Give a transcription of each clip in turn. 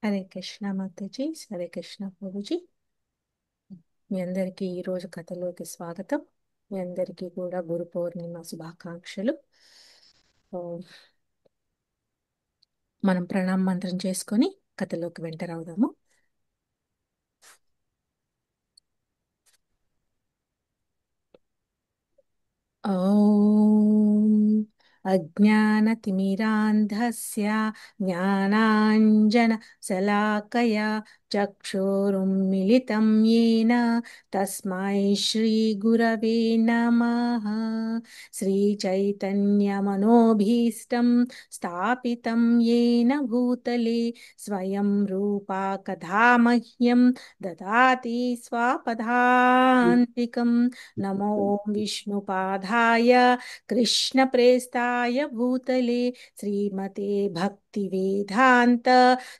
హరే కృష్ణ మాతాజీ, హరే కృష్ణ ప్రభుజీ. మీ అందరికీ ఈరోజు కథలోకి స్వాగతం. మీ అందరికీ కూడా గురు పౌర్ణిమ శుభాకాంక్షలు. ఓ, మనం ప్రణామ మంత్రం చేసుకొని కథలోకి వెంటరవుదాము. ఓం అజ్ఞానతిమిరాంధస్య జ్ఞానాంజనశలాకయా చక్షురున్మిళితం येन తస్మై శ్రీగురవే నమః. శ్రీచైతన్యమనోభీష్టం స్థాపితం येन భూతలే స్వయం రూపా కథా మహ్యం దదాతి స్వపదాంతికం. నమో విష్ణుపాదాయ కృష్ణప్రేస్తాయ భూతలే శ్రీమతే భక్తివేదాంత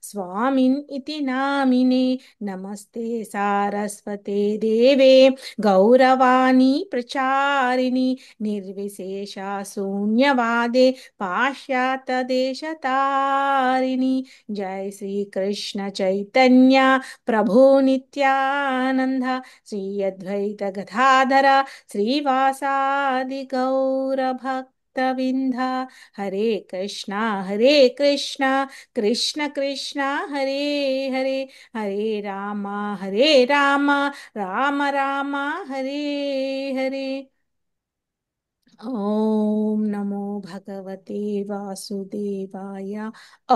స్వామిన్ ఇతి నామినే. నమస్తే సారస్వతే దేవే గౌరవాణి ప్రచారిణి నిర్విశేష శూన్యవాదే పాశ్చాత్య దేశతారిణి. జై శ్రీ కృష్ణ చైతన్య ప్రభు నిత్యానంద శ్రీ అద్వైత గదాధర శ్రీవాసాది గౌరభక్తవింద. హరే కృష్ణ కృష్ణ కృష్ణ హరే హరే, హరే రామ రామ రామ హరే హరే. ఓం నమో భగవతే వాసుదేవాయ.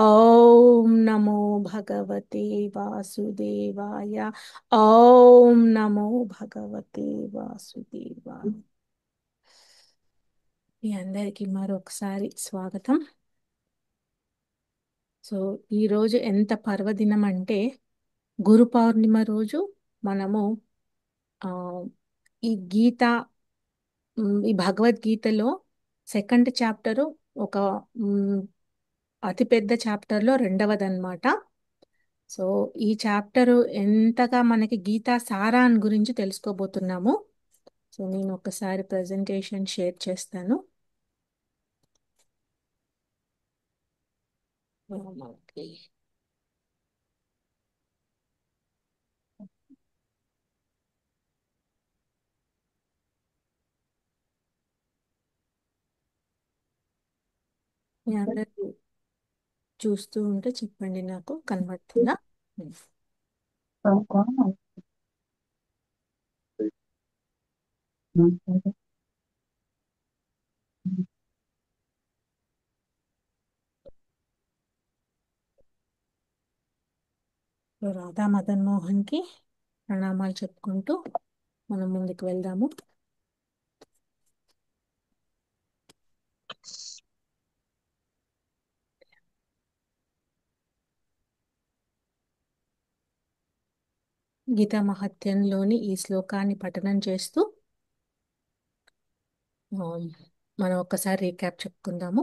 ఓం నమో భగవతే వాసుదేవాయ. ఓం నమో భగవతే వాసుదేవాయ. మీ అందరికీ మరొకసారి స్వాగతం. సో ఈరోజు ఎంత పర్వదినం అంటే గురు పౌర్ణిమ రోజు మనము ఆ ఈ గీత ఈ భగవద్గీతలో సెకండ్ చాప్టరు ఒక అతిపెద్ద చాప్టర్లో రెండవదన్నమాట. సో ఈ చాప్టరు ఎంతగా మనకి గీతా సారాన్ని గురించి తెలుసుకోబోతున్నాము. సో నేను ఒకసారి ప్రెజెంటేషన్ షేర్ చేస్తాను. మనకి మీ అందరూ చూస్తూ ఉంటే చెప్పండి, నాకు కనబడుతుందా? రాధా మదన్ మోహన్ కి ప్రణామాలు చెప్పుకుంటూ మనం ముందుకు వెళ్దాము. గీతా మహత్యంలోని ఈ శ్లోకాన్ని పఠనం చేస్తూ మనం ఒక్కసారి రీక్యాప్ చెప్పుకుందాము.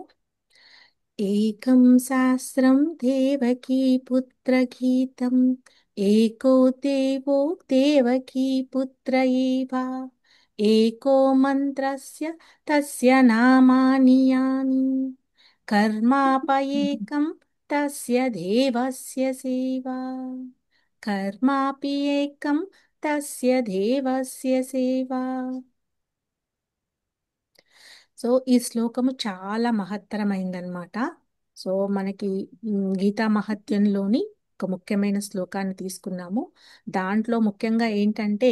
ఏకం శాస్త్రం దేవకీ పుత్ర గీతం, ఏకో దేవో దేవకీ పుత్ర ఏవ, ఏకో మంత్రస్య తస్య నామాని యాని, కర్మాపయేకం తస్య దేవస్య సేవా, కర్మాపి ఏకం తస్య దేవస్య సేవా. సో ఈ శ్లోకము చాలా మహత్తరమైందనమాట. సో మనకి గీతా మహత్యంలోని ఒక ముఖ్యమైన శ్లోకాన్ని తీసుకున్నాము. దాంట్లో ముఖ్యంగా ఏంటంటే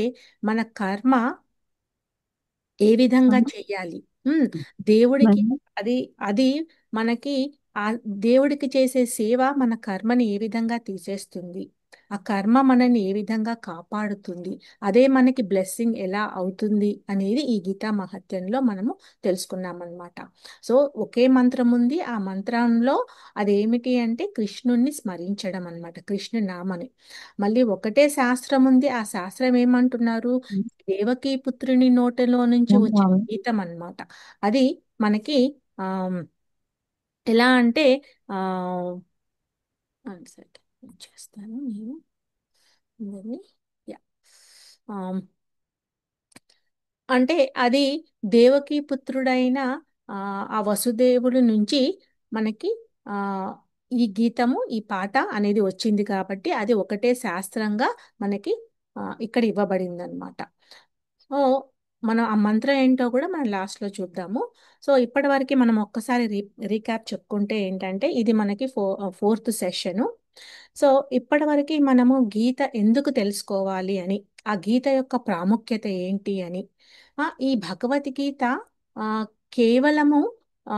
మన కర్మ ఏ విధంగా చెయ్యాలి, దేవుడికి అది అది మనకి ఆ దేవుడికి చేసే సేవ మన కర్మని ఏ విధంగా తీసేస్తుంది, ఆ కర్మ మనని ఏ విధంగా కాపాడుతుంది, అదే మనకి బ్లెస్సింగ్ ఎలా అవుతుంది అనేది ఈ గీతా మహత్యంలో మనము తెలుసుకున్నామన్నమాట. సో ఒకే మంత్రం ఉంది, ఆ మంత్రంలో అదేమిటి అంటే కృష్ణుణ్ణి స్మరించడం అన్నమాట, కృష్ణు నామని. మళ్ళీ ఒకటే శాస్త్రం ఉంది, ఆ శాస్త్రం ఏమంటున్నారు, దేవకీ పుత్రుని నోటిలో నుంచి వచ్చిన గీతం అన్నమాట. అది మనకి ఆ ఎలా అంటే ఆ చేస్తాను నేను అందరినీ. యా. అంటే అది దేవకీ పుత్రుడైన ఆ వసుదేవుడి నుంచి మనకి ఈ గీతము ఈ పాట అనేది వచ్చింది కాబట్టి అది ఒకటే శాస్త్రంగా మనకి ఇక్కడ ఇవ్వబడింది అనమాట. సో మనం ఆ మంత్రం ఏంటో కూడా మనం లాస్ట్లో చూద్దాము. సో ఇప్పటి వరకు మనం ఒక్కసారి రీక్యాప్ చెప్పుకుంటే ఏంటంటే ఇది మనకి ఫోర్త్ సెషను. సో ఇప్పటి వరకు మనము గీత ఎందుకు తెలుసుకోవాలి అని, ఆ గీత యొక్క ప్రాముఖ్యత ఏంటి అని, ఈ భగవద్గీత ఆ, కేవలము ఆ,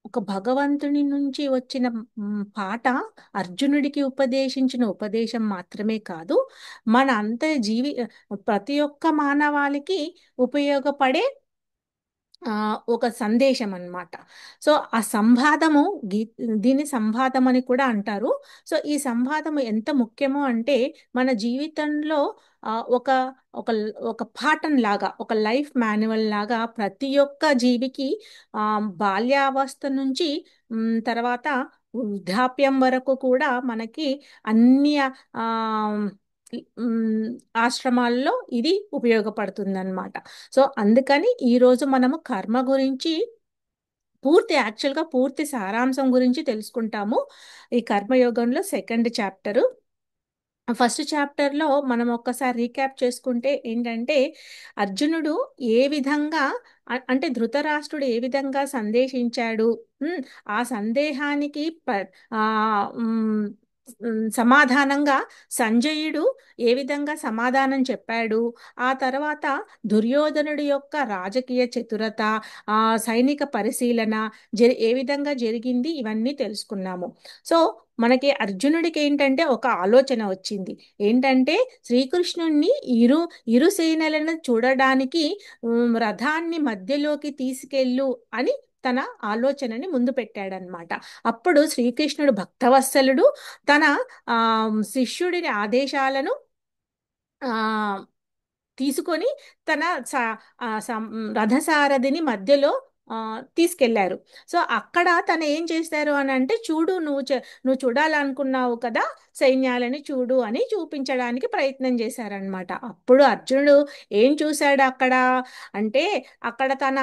ఒక భగవంతుని నుంచి వచ్చిన పాట, అర్జునుడికి ఉపదేశించిన ఉపదేశం మాత్రమే కాదు, మన అంత ప్రతి ఒక్క మానవాళికి ఉపయోగపడే ఆ, ఒక సందేశం అన్నమాట. సో ఆ సంవాదము గీ దీన్ని సంవాదం అని కూడా అంటారు. సో ఈ సంవాదము ఎంత ముఖ్యమో అంటే మన జీవితంలో ఆ, ఒక ఒక ఒక పాఠం లాగా, ఒక లైఫ్ మాన్యువల్ లాగా ప్రతి ఒక్క జీవికి ఆ, బాల్యావస్థ నుంచి తర్వాత వృద్ధాప్యం వరకు కూడా మనకి అన్ని ఆ, ఉమ్, ఆశ్రమాల్లో ఇది ఉపయోగపడుతుందన్నమాట. సో అందుకని ఈరోజు మనము కర్మ గురించి యాక్చువల్గా పూర్తి సారాంశం గురించి తెలుసుకుంటాము. ఈ కర్మయోగంలో సెకండ్ చాప్టరు. ఫస్ట్ చాప్టర్లో మనం ఒక్కసారి రీక్యాప్ చేసుకుంటే ఏంటంటే అర్జునుడు ఏ విధంగా అంటే ధృతరాష్ట్రుడు ఏ విధంగా సందేశించాడు, ఉమ్, ఆ సందేహానికి ఆ, ఉమ్, సమాధానంగా సంజయుడు ఏ విధంగా సమాధానం చెప్పాడు, ఆ తర్వాత దుర్యోధనుడి యొక్క రాజకీయ చతురత, ఆ సైనిక పరిశీలన ఏ విధంగా జరిగింది, ఇవన్నీ తెలుసుకున్నాము. సో మనకి అర్జునుడికి ఏంటంటే ఒక ఆలోచన వచ్చింది. ఏంటంటే శ్రీకృష్ణుణ్ణి ఇరు సేనలను చూడడానికి రథాన్ని మధ్యలోకి తీసుకెళ్ళు అని తన ఆలోచనని ముందు పెట్టాడనమాట. అప్పుడు శ్రీకృష్ణుడు భక్తవత్సలుడు తన ఆ శిష్యుడిని ఆదేశాలను ఆ తీసుకొని తన రథసారథిని మధ్యలో ఆ, తీసుకెళ్లారు. సో అక్కడ తను ఏం చేశారు అని అంటే, చూడు నువ్వు చూడాలనుకున్నావు కదా సైన్యాలని, చూడు అని చూపించడానికి ప్రయత్నం చేశారనమాట. అప్పుడు అర్జునుడు ఏం చూశాడు అక్కడ అంటే, అక్కడ తన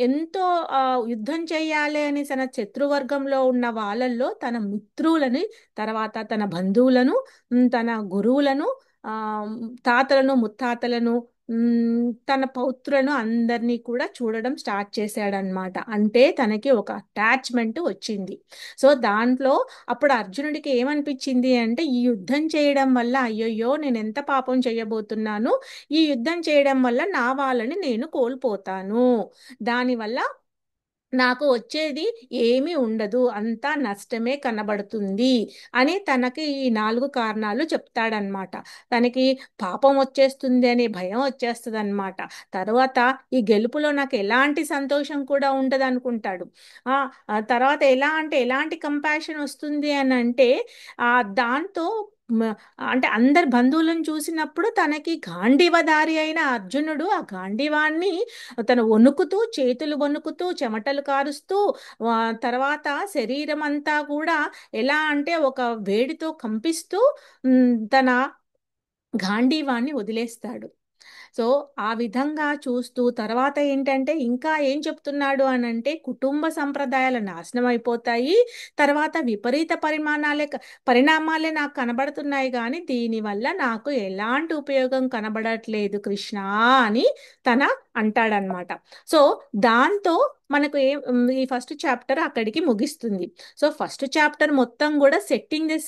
ఎంతో ఆ, యుద్ధం చేయాలి అని తన శత్రువర్గంలో ఉన్న వాళ్ళల్లో తన మిత్రులని, తర్వాత తన బంధువులను, తన గురువులను, ఆ తాతలను ముత్తాతలను, తన పౌత్రులను అందరినీ కూడా చూడడం స్టార్ట్ చేశాడనమాట. అంటే తనకి ఒక అటాచ్మెంట్ వచ్చింది. సో దాంట్లో అప్పుడు అర్జునుడికి ఏమనిపించింది అంటే, ఈ యుద్ధం చేయడం వల్ల అయ్యయ్యో నేను ఎంత పాపం చేయబోతున్నాను, ఈ యుద్ధం చేయడం వల్ల నా వాళ్ళని నేను కోల్పోతాను, దానివల్ల నాకు వచ్చేది ఏమీ ఉండదు, అంతా నష్టమే కనబడుతుంది అని తనకి ఈ 4 కారణాలు చెప్తాడనమాట. తనకి పాపం వచ్చేస్తుంది అనే భయం వచ్చేస్తుంది అనమాట. తర్వాత ఈ గెలుపులో నాకు ఎలాంటి సంతోషం కూడా ఉండదు అనుకుంటాడు. ఆ తర్వాత ఎలా అంటే ఎలాంటి కంపాషన్ వస్తుంది అని అంటే, ఆ దాంతో మ- అంటే అందరి బంధువులను చూసినప్పుడు తనకి గాంధీవధారి అయిన అర్జునుడు ఆ గాంధీవాన్ని తను వణుకుతూ, చేతులు వణుకుతూ, చెమటలు కారుస్తూ, తర్వాత శరీరం అంతా కూడా ఎలా అంటే ఒక వేడితో కంపిస్తూ తన గాంధీవాన్ని వదిలేస్తాడు. సో ఆ విధంగా చూస్తూ తర్వాత ఏంటంటే ఇంకా ఏం చెప్తున్నాడు అని అంటే, కుటుంబ సంప్రదాయాలు నాశనం అయిపోతాయి, తర్వాత విపరీత పరిణామాలే నాకు కనబడుతున్నాయి కానీ దీనివల్ల నాకు ఎలాంటి ఉపయోగం కనబడట్లేదు కృష్ణ అని తన అంటాడనమాట. సో దాంతో మనకు ఈ ఫస్ట్ చాప్టర్ అక్కడికి ముగిస్తుంది. సో ఫస్ట్ చాప్టర్ మొత్తం కూడా సెట్టింగ్ ది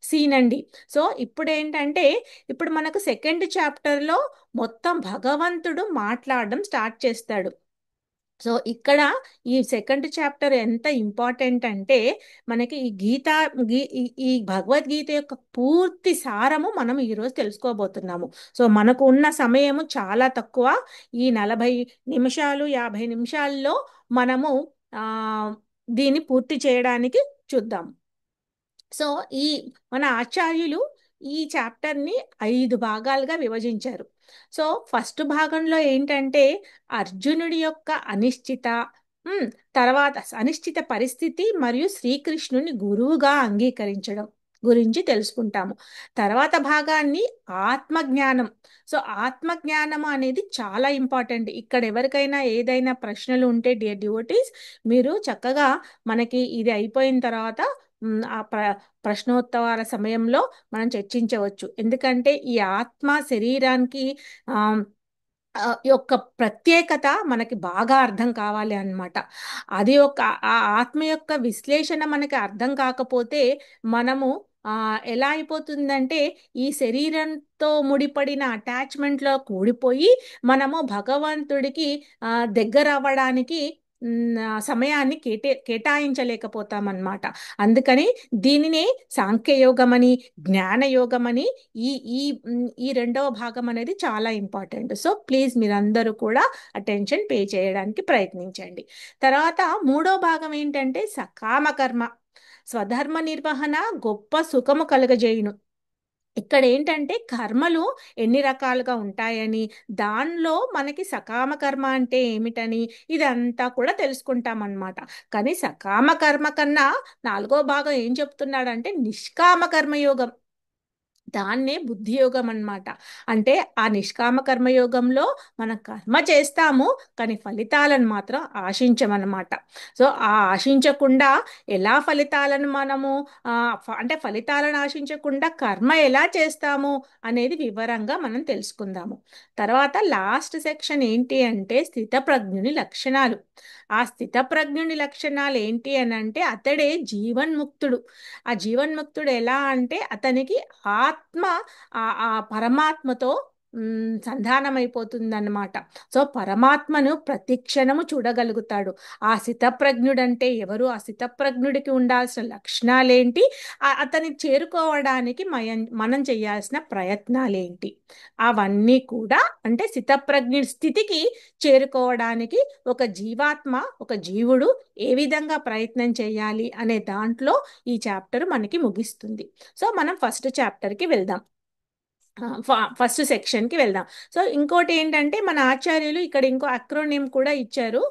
సీన్ అండి. సో ఇప్పుడు ఏంటంటే, ఇప్పుడు మనకు సెకండ్ చాప్టర్లో మొత్తం భగవంతుడు మాట్లాడడం స్టార్ట్ చేస్తాడు. సో ఇక్కడ ఈ సెకండ్ చాప్టర్ ఎంత ఇంపార్టెంట్ అంటే, మనకి ఈ ఈ భగవద్గీత యొక్క పూర్తి సారము మనం ఈరోజు తెలుసుకోబోతున్నాము. సో మనకు ఉన్న సమయము చాలా తక్కువ. ఈ 40 నిమిషాలు 50 నిమిషాల్లో మనము ఆ దీన్ని పూర్తి చేయడానికి చూద్దాం. సో ఈ మన ఆచార్యులు ఈ చాప్టర్ని 5 భాగాలుగా విభజించారు. సో ఫస్ట్ భాగంలో ఏంటంటే అర్జునుడి యొక్క అనిశ్చిత, ఉమ్, తర్వాత అనిశ్చిత పరిస్థితి మరియు శ్రీకృష్ణుని గురువుగా అంగీకరించడం గురించి తెలుసుకుంటాము. తర్వాత భాగాన్ని ఆత్మజ్ఞానం. సో ఆత్మజ్ఞానం అనేది చాలా ఇంపార్టెంట్. ఇక్కడ ఎవరికైనా ఏదైనా ప్రశ్నలు ఉంటే డియర్ డివోటీస్, మీరు చక్కగా మనకి ఇది అయిపోయిన తర్వాత ఆ ప్రశ్నోత్తరాల సమయంలో మనం చర్చించవచ్చు. ఎందుకంటే ఈ ఆత్మ శరీరానికి ఆ, యొక్క ప్రత్యేకత మనకి బాగా అర్థం కావాలి అన్నమాట. అది ఒక ఆ ఆత్మ యొక్క విశ్లేషణ మనకి అర్థం కాకపోతే మనము ఎలా అయిపోతుందంటే ఈ శరీరంతో ముడిపడిన అటాచ్మెంట్లో కూడిపోయి మనము భగవంతుడికి దగ్గర అవ్వడానికి సమయాన్ని కేటాయించలేకపోతామన్నమాట. అందుకని దీనినే సాంఖ్యయోగమని, జ్ఞానయోగమని ఈ ఈ ఈ రెండవ భాగం అనేది చాలా ఇంపార్టెంట్. సో ప్లీజ్ మీరందరూ కూడా అటెన్షన్ పే చేయడానికి ప్రయత్నించండి. తర్వాత మూడో భాగం ఏంటంటే సకామ కర్మ. స్వధర్మ నిర్వహణ గొప్ప సుఖము కలుగజేయును. ఇక్కడ ఏంటంటే కర్మలు ఎన్ని రకాలుగా ఉంటాయని, దానిలో మనకి సకామ కర్మ అంటే ఏమిటని ఇదంతా కూడా తెలుసుకుంటాం అన్నమాట. కానీ సకామ కర్మ కన్నా నాలుగో భాగం ఏం చెప్తున్నాడంటే నిష్కామ కర్మయోగం. దాన్నే బుద్ధి యోగం అన్నమాట. అంటే ఆ నిష్కామ కర్మయోగంలో మనం కర్మ చేస్తాము, కానీ ఫలితాలను మాత్రం ఆశించమన్నమాట. సో ఆ ఆశించకుండా ఎలా ఫలితాలను మనము అంటే ఫలితాలను ఆశించకుండా కర్మ ఎలా చేస్తాము అనేది వివరంగా మనం తెలుసుకుందాము. తర్వాత లాస్ట్ సెక్షన్ ఏంటి అంటే స్థితప్రజ్ఞుని లక్షణాలు. ఆ స్థితప్రజ్ఞుని లక్షణాలు ఏంటి అని అంటే అతడే జీవన్ముక్తుడు. ఆ జీవన్ముక్తుడు ఎలా అంటే అతనికి ఆత్మ ఆ పరమాత్మతో సంధానమైపోతుందన్నమాట. సో పరమాత్మను ప్రతి క్షణము చూడగలుగుతాడు. ఆ స్థితప్రజ్ఞుడంటే ఎవరు, ఆ స్థితప్రజ్ఞుడికి ఉండాల్సిన లక్షణాలేంటి, అతనికి చేరుకోవడానికి మనం చేయాల్సిన ప్రయత్నాలేంటి, అవన్నీ కూడా అంటే స్థితప్రజ్ఞుడి స్థితికి చేరుకోవడానికి ఒక జీవాత్మ, ఒక జీవుడు ఏ విధంగా ప్రయత్నం చేయాలి అనే దాంట్లో ఈ చాప్టర్ మనకి ముగిస్తుంది. సో మనం ఫస్ట్ చాప్టర్కి వెళ్దాం. ఫస్ట్ సెక్షన్కి వెళ్దాం. సో ఇంకోటి ఏంటంటే మన ఆచార్యులు ఇక్కడ ఇంకో అక్రోనియం కూడా ఇచ్చారు.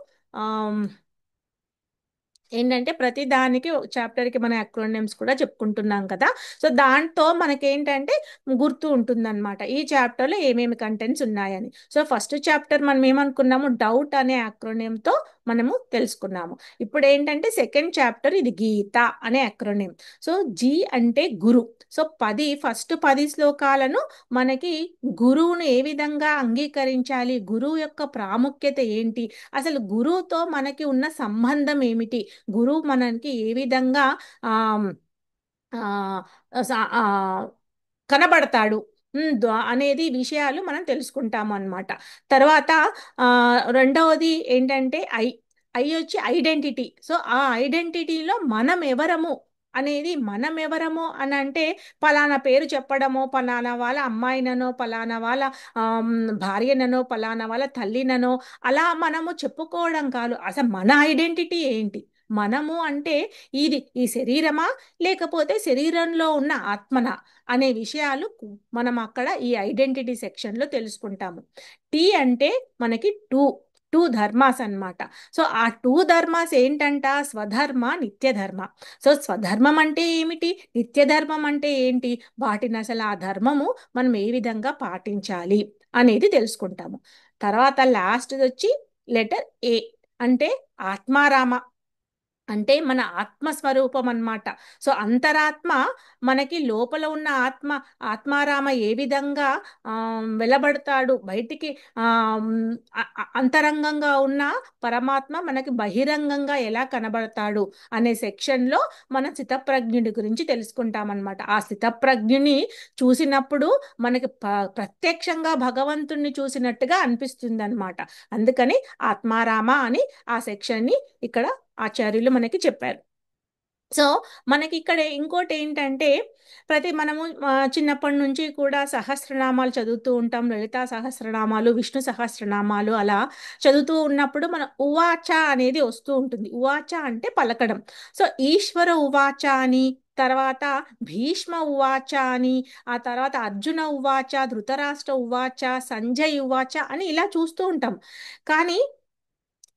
ఏంటంటే ప్రతి దానికి చాప్టర్కి మన అక్రోనిమ్స్ కూడా చెప్పుకుంటున్నాం కదా. సో దాంతో మనకేంటంటే గుర్తు ఉంటుందన్నమాట ఈ చాప్టర్లో ఏమేమి కంటెంట్స్ ఉన్నాయని. సో ఫస్ట్ చాప్టర్ మనం ఏమనుకున్నాము, డౌట్ అనే అక్రోనియంతో మనము తెలుసుకున్నాము. ఇప్పుడు ఏంటంటే సెకండ్ చాప్టర్ ఇది గీత అనే అక్రోనియం. సో జీ అంటే గురు. సో ఫస్ట్ 10 శ్లోకాలను మనకి గురువును ఏ విధంగా అంగీకరించాలి, గురువు యొక్క ప్రాముఖ్యత ఏంటి, అసలు గురువుతో మనకి ఉన్న సంబంధం ఏమిటి, గురువు మనకి ఏ విధంగా ఆ ఆ, ఆ, కనబడతాడు అనేది విషయాలు మనం తెలుసుకుంటాము అన్నమాట. తర్వాత రెండవది ఏంటంటే ఐ వచ్చి ఐడెంటిటీ. సో ఆ ఐడెంటిటీలో మనం ఎవరము అని అంటే పలానా పేరు చెప్పడమో, పలానా వాళ్ళ అమ్మాయిననో, పలానా వాళ్ళ ఆమ్, భార్యననో, పలానా వాళ్ళ తల్లిననో అలా మనము చెప్పుకోవడం కాదు. అసలు మన ఐడెంటిటీ ఏంటి, మనము అంటే ఈ శరీరమా లేకపోతే శరీరంలో ఉన్న ఆత్మన అనే విషయాలు మనం అక్కడ ఈ ఐడెంటిటీ సెక్షన్లో తెలుసుకుంటాము. టీ అంటే మనకి టూ ధర్మాస్ అన్నమాట. సో ఆ టూ ధర్మాస్ ఏంటంట, స్వధర్మ, నిత్యధర్మ. సో స్వధర్మం అంటే ఏమిటి, నిత్యధర్మం అంటే ఏంటి, వాటిని అసలు ఆ ధర్మము మనం ఏ విధంగా పాటించాలి అనేది తెలుసుకుంటాము. తర్వాత లాస్ట్ వచ్చి లెటర్ ఏ అంటే ఆత్మారామ. అంటే మన ఆత్మస్వరూపం అన్నమాట. సో అంతరాత్మ మనకి లోపల ఉన్న ఆత్మారామ ఏ విధంగా వెలబడతాడు బయటికి, అంతరంగంగా ఉన్న పరమాత్మ మనకి బహిరంగంగా ఎలా కనబడతాడు అనే సెక్షన్లో మనం స్థితప్రజ్ఞుడి గురించి తెలుసుకుంటామన్నమాట. ఆ స్థితప్రజ్ఞుని చూసినప్పుడు మనకి ప్రత్యక్షంగా భగవంతుణ్ణి చూసినట్టుగా అనిపిస్తుంది అనమాట. అందుకని ఆత్మారామ అని ఆ సెక్షన్ని ఇక్కడ ఆచార్యులు మనకి చెప్పారు. సో మనకి ఇక్కడ ఇంకోటి ఏంటంటే మనము చిన్నప్పటి నుంచి కూడా సహస్రనామాలు చదువుతూ ఉంటాం, లలితా సహస్రనామాలు, విష్ణు సహస్రనామాలు అలా చదువుతూ ఉన్నప్పుడు మన ఉవాచ అనేది వస్తూ ఉంటుంది. ఉవాచ అంటే పలకడం. సో ఈశ్వర ఉవాచ అని, తర్వాత భీష్మ ఉవాచ అని, ఆ తర్వాత అర్జున ఉవాచ, ధృతరాష్ట్ర ఉవాచ, సంజయ్ ఉవాచ అని ఇలా చూస్తూ ఉంటాం. కానీ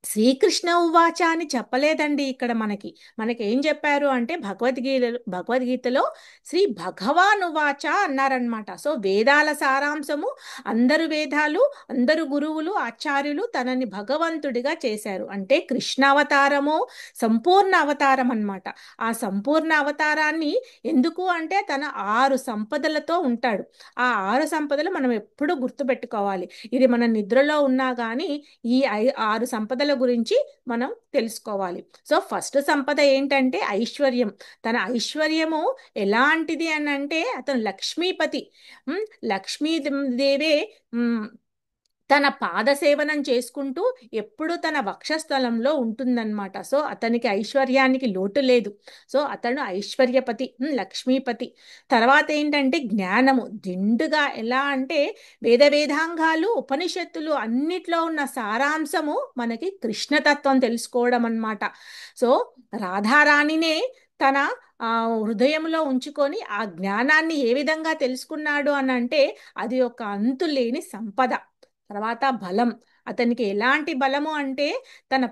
శ్రీకృష్ణ ఉవాచ అని చెప్పలేదండి ఇక్కడ మనకి. మనకి ఏం చెప్పారు అంటే భగవద్గీతలో శ్రీ భగవాన్ ఉవాచ అన్నారనమాట. సో వేదాల సారాంశము, అందరు వేదాలు, అందరు గురువులు ఆచార్యులు తనని భగవంతుడిగా చేశారు. అంటే కృష్ణావతారము సంపూర్ణ అవతారం అన్నమాట. ఆ సంపూర్ణ అవతారాన్ని ఎందుకు అంటే తన 6 సంపదలతో ఉంటాడు. ఆ 6 సంపదలు మనం ఎప్పుడూ గుర్తుపెట్టుకోవాలి. ఇది మన నిద్రలో ఉన్నా కానీ ఈ 6 సంపదల గురించి మనం తెలుసుకోవాలి. సో ఫస్ట్ సంపద ఏంటంటే ఐశ్వర్యం. తన ఐశ్వర్యము ఎలాంటిది అని అంటే అతను లక్ష్మీపతి. ఉమ్, లక్ష్మీదేవే తన పాదసేవనం చేసుకుంటూ ఎప్పుడు తన వక్షస్థలంలో ఉంటుందన్నమాట. సో అతనికి ఐశ్వర్యానికి లోటు లేదు. సో అతను ఐశ్వర్యపతి, లక్ష్మీపతి. తర్వాత ఏంటంటే జ్ఞానము దిండుగా, ఎలా అంటే వేదాంగాలు ఉపనిషత్తులు అన్నిట్లో ఉన్న సారాంశము మనకి కృష్ణతత్వం తెలుసుకోవడం అన్నమాట. సో రాధారాణినే తన ఆ హృదయంలో ఉంచుకొని ఆ జ్ఞానాన్ని ఏ విధంగా తెలుసుకున్నాడు అని అంటే అది ఒక అంతులేని సంపద. తర్వాత బలం. అతనికి ఎలాంటి బలము అంటే తన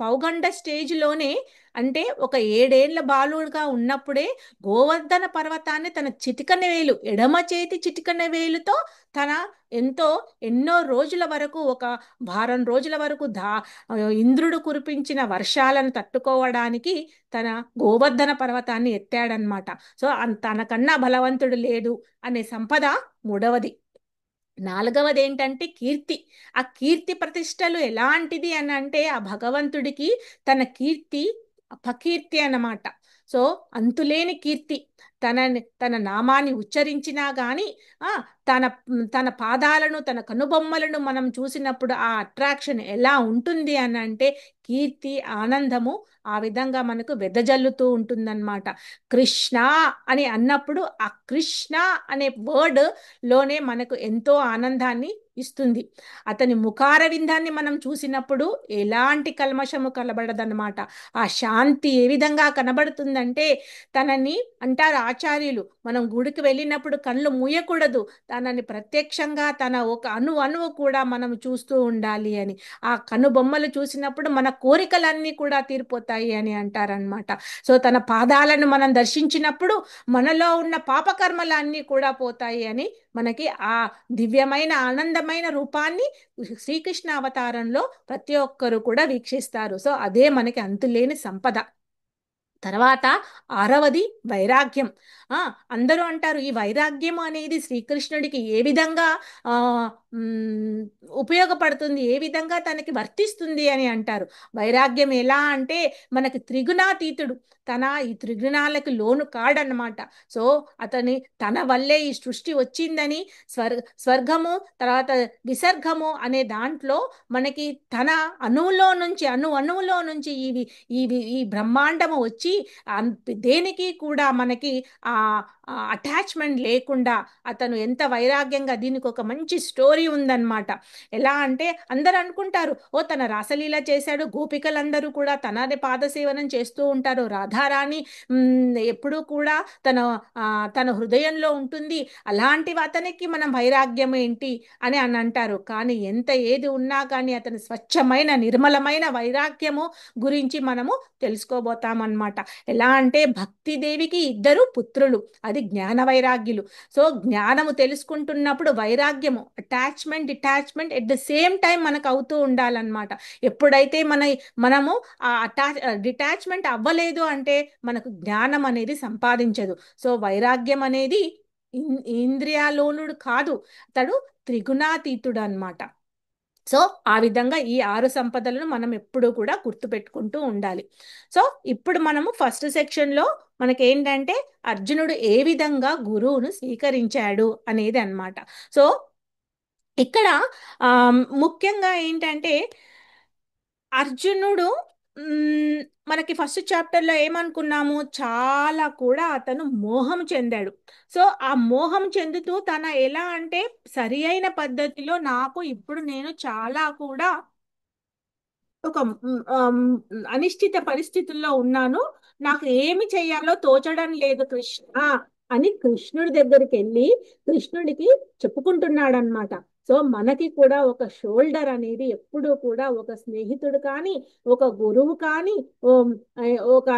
పౌగండ స్టేజ్లోనే, అంటే ఒక 7 ఏళ్ల బాలుడుగా ఉన్నప్పుడే గోవర్ధన పర్వతాన్ని తన చిటికన వేలు, ఎడమ చేతి చిటికన వేలుతో తన ఎంతో ఎన్నో రోజుల వరకు, ఒక వారం రోజుల వరకు ఇంద్రుడు కురిపించిన వర్షాలను తట్టుకోవడానికి తన గోవర్ధన పర్వతాన్ని ఎత్తాడనమాట. సో తనకన్నా బలవంతుడు లేడు అనే సంపద మూడవది. నాలుగవది ఏంటంటే కీర్తి. ఆ కీర్తి ప్రతిష్టలు ఎలాంటిది అని అంటే ఆ భగవంతుడికి తన కీర్తి అపకీర్తి అన్నమాట. సో అంతులేని కీర్తి. తన నామాన్ని ఉచ్చరించినా గాని ఆ తన తన పాదాలను, తన కనుబొమ్మలను మనం చూసినప్పుడు ఆ అట్రాక్షన్ ఎలా ఉంటుంది అని అంటే కీర్తి, ఆనందము ఆ విధంగా మనకు వెదజల్లుతూ ఉంటుందన్నమాట. కృష్ణ అని అన్నప్పుడు ఆ కృష్ణ అనే వర్డ్ లోనే మనకు ఎంతో ఆనందాన్ని ఇస్తుంది. అతని ముఖార విందాన్ని మనం చూసినప్పుడు ఎలాంటి కల్మషము కనబడదన్నమాట. ఆ శాంతి ఏ విధంగా కనబడుతుందంటే తనని అంటారు ఆచార్యులు, మనం గుడికి వెళ్ళినప్పుడు కళ్ళు మూయకూడదు, తనని ప్రత్యక్షంగా తన ఒక అణువు కూడా మనం చూస్తూ ఉండాలి అని. ఆ కనుబొమ్మలు చూసినప్పుడు మన కోరికలన్నీ కూడా తీరిపోతాయి అని అంటారనమాట. సో తన పాదాలను మనం దర్శించినప్పుడు మనలో ఉన్న పాపకర్మలన్నీ కూడా పోతాయి అని మనకి ఆ దివ్యమైన ఆనందమైన రూపాన్ని శ్రీకృష్ణ అవతారంలో ప్రతి ఒక్కరు కూడా వీక్షిస్తారు. సో అదే మనకి అంతులేని సంపద. తర్వాత ఆరవది వైరాగ్యం. ఆ అందరూ అంటారు ఈ వైరాగ్యం అనేది శ్రీకృష్ణుడికి ఏ విధంగా ఆ మ్, ఉపయోగపడుతుంది, ఏ విధంగా తనకి వర్తిస్తుంది అని అంటారు. వైరాగ్యం ఎలా అంటే మనకి త్రిగుణాతీతుడు, తన ఈ త్రిగుణాలకు లోను కాడనమాట. సో అతని తన వల్లే ఈ సృష్టి వచ్చిందని స్వర్గము తర్వాత విసర్గము అనే దాంట్లో మనకి తన అణువులో నుంచి అణువులో నుంచి ఈ బ్రహ్మాండము వచ్చి దేనికి కూడా మనకి ఆ అటాచ్మెంట్ లేకుండా అతను ఎంత వైరాగ్యంగా, దీనికి ఒక మంచి స్టోరీ ఉందన్నమాట. ఎలా అంటే అందరు అనుకుంటారు ఓ తన రాసలీల చేశాడు, గోపికలందరూ కూడా తనని పాదసేవనం చేస్తూ ఉంటారు, రాధారాణి ఎప్పుడూ కూడా తన తన హృదయంలో ఉంటుంది, అలాంటి అతనికి మనం వైరాగ్యం ఏంటి అని అంటారు. కానీ ఎంత ఏది ఉన్నా కానీ అతని స్వచ్ఛమైన నిర్మలమైన వైరాగ్యము గురించి మనము తెలుసుకోబోతామన్నమాట. ఎలా అంటే భక్తిదేవికి 2 పుత్రులు, అది జ్ఞాన వైరాగ్యులు. సో జ్ఞానము తెలుసుకుంటున్నప్పుడు వైరాగ్యము, attachment detachment at the same time మనకు అవుతూ ఉండాలన్నమాట. ఎప్పుడైతే మనము ఆ డిటాచ్మెంట్ అవ్వలేదు అంటే మనకు జ్ఞానం అనేది సంపాదించదు. సో వైరాగ్యం అనేది ఇంద్రియాలోనుడు కాదు, అతడు త్రిగుణాతీతుడు అన్నమాట. సో ఆ విధంగా ఈ 6 సంపదలను మనం ఎప్పుడూ కూడా గుర్తుపెట్టుకుంటూ ఉండాలి. సో ఇప్పుడు మనము ఫస్ట్ సెక్షన్లో మనకేంటంటే అర్జునుడు ఏ విధంగా గురువును స్వీకరించాడు అనేది అన్నమాట. సో ఇక్కడ ముఖ్యంగా ఏంటంటే అర్జునుడు మ్, మనకి ఫస్ట్ చాప్టర్లో ఏమనుకున్నాము, చాలా కూడా అతను మోహం చెందాడు. సో ఆ మోహం చెందుతూ తన ఎలా అంటే సరి అయిన పద్ధతిలో నాకు ఇప్పుడు నేను చాలా కూడా ఒక అనిశ్చిత పరిస్థితుల్లో ఉన్నాను, నాకు ఏమి చేయాలో తోచడం లేదు కృష్ణ అని కృష్ణుడి దగ్గరికి వెళ్ళి కృష్ణుడికి చెప్పుకుంటున్నాడు అనమాట. సో మనకి కూడా ఒక షోల్డర్ అనేది ఎప్పుడూ కూడా ఒక స్నేహితుడు కానీ, ఒక గురువు కానీ, ఒక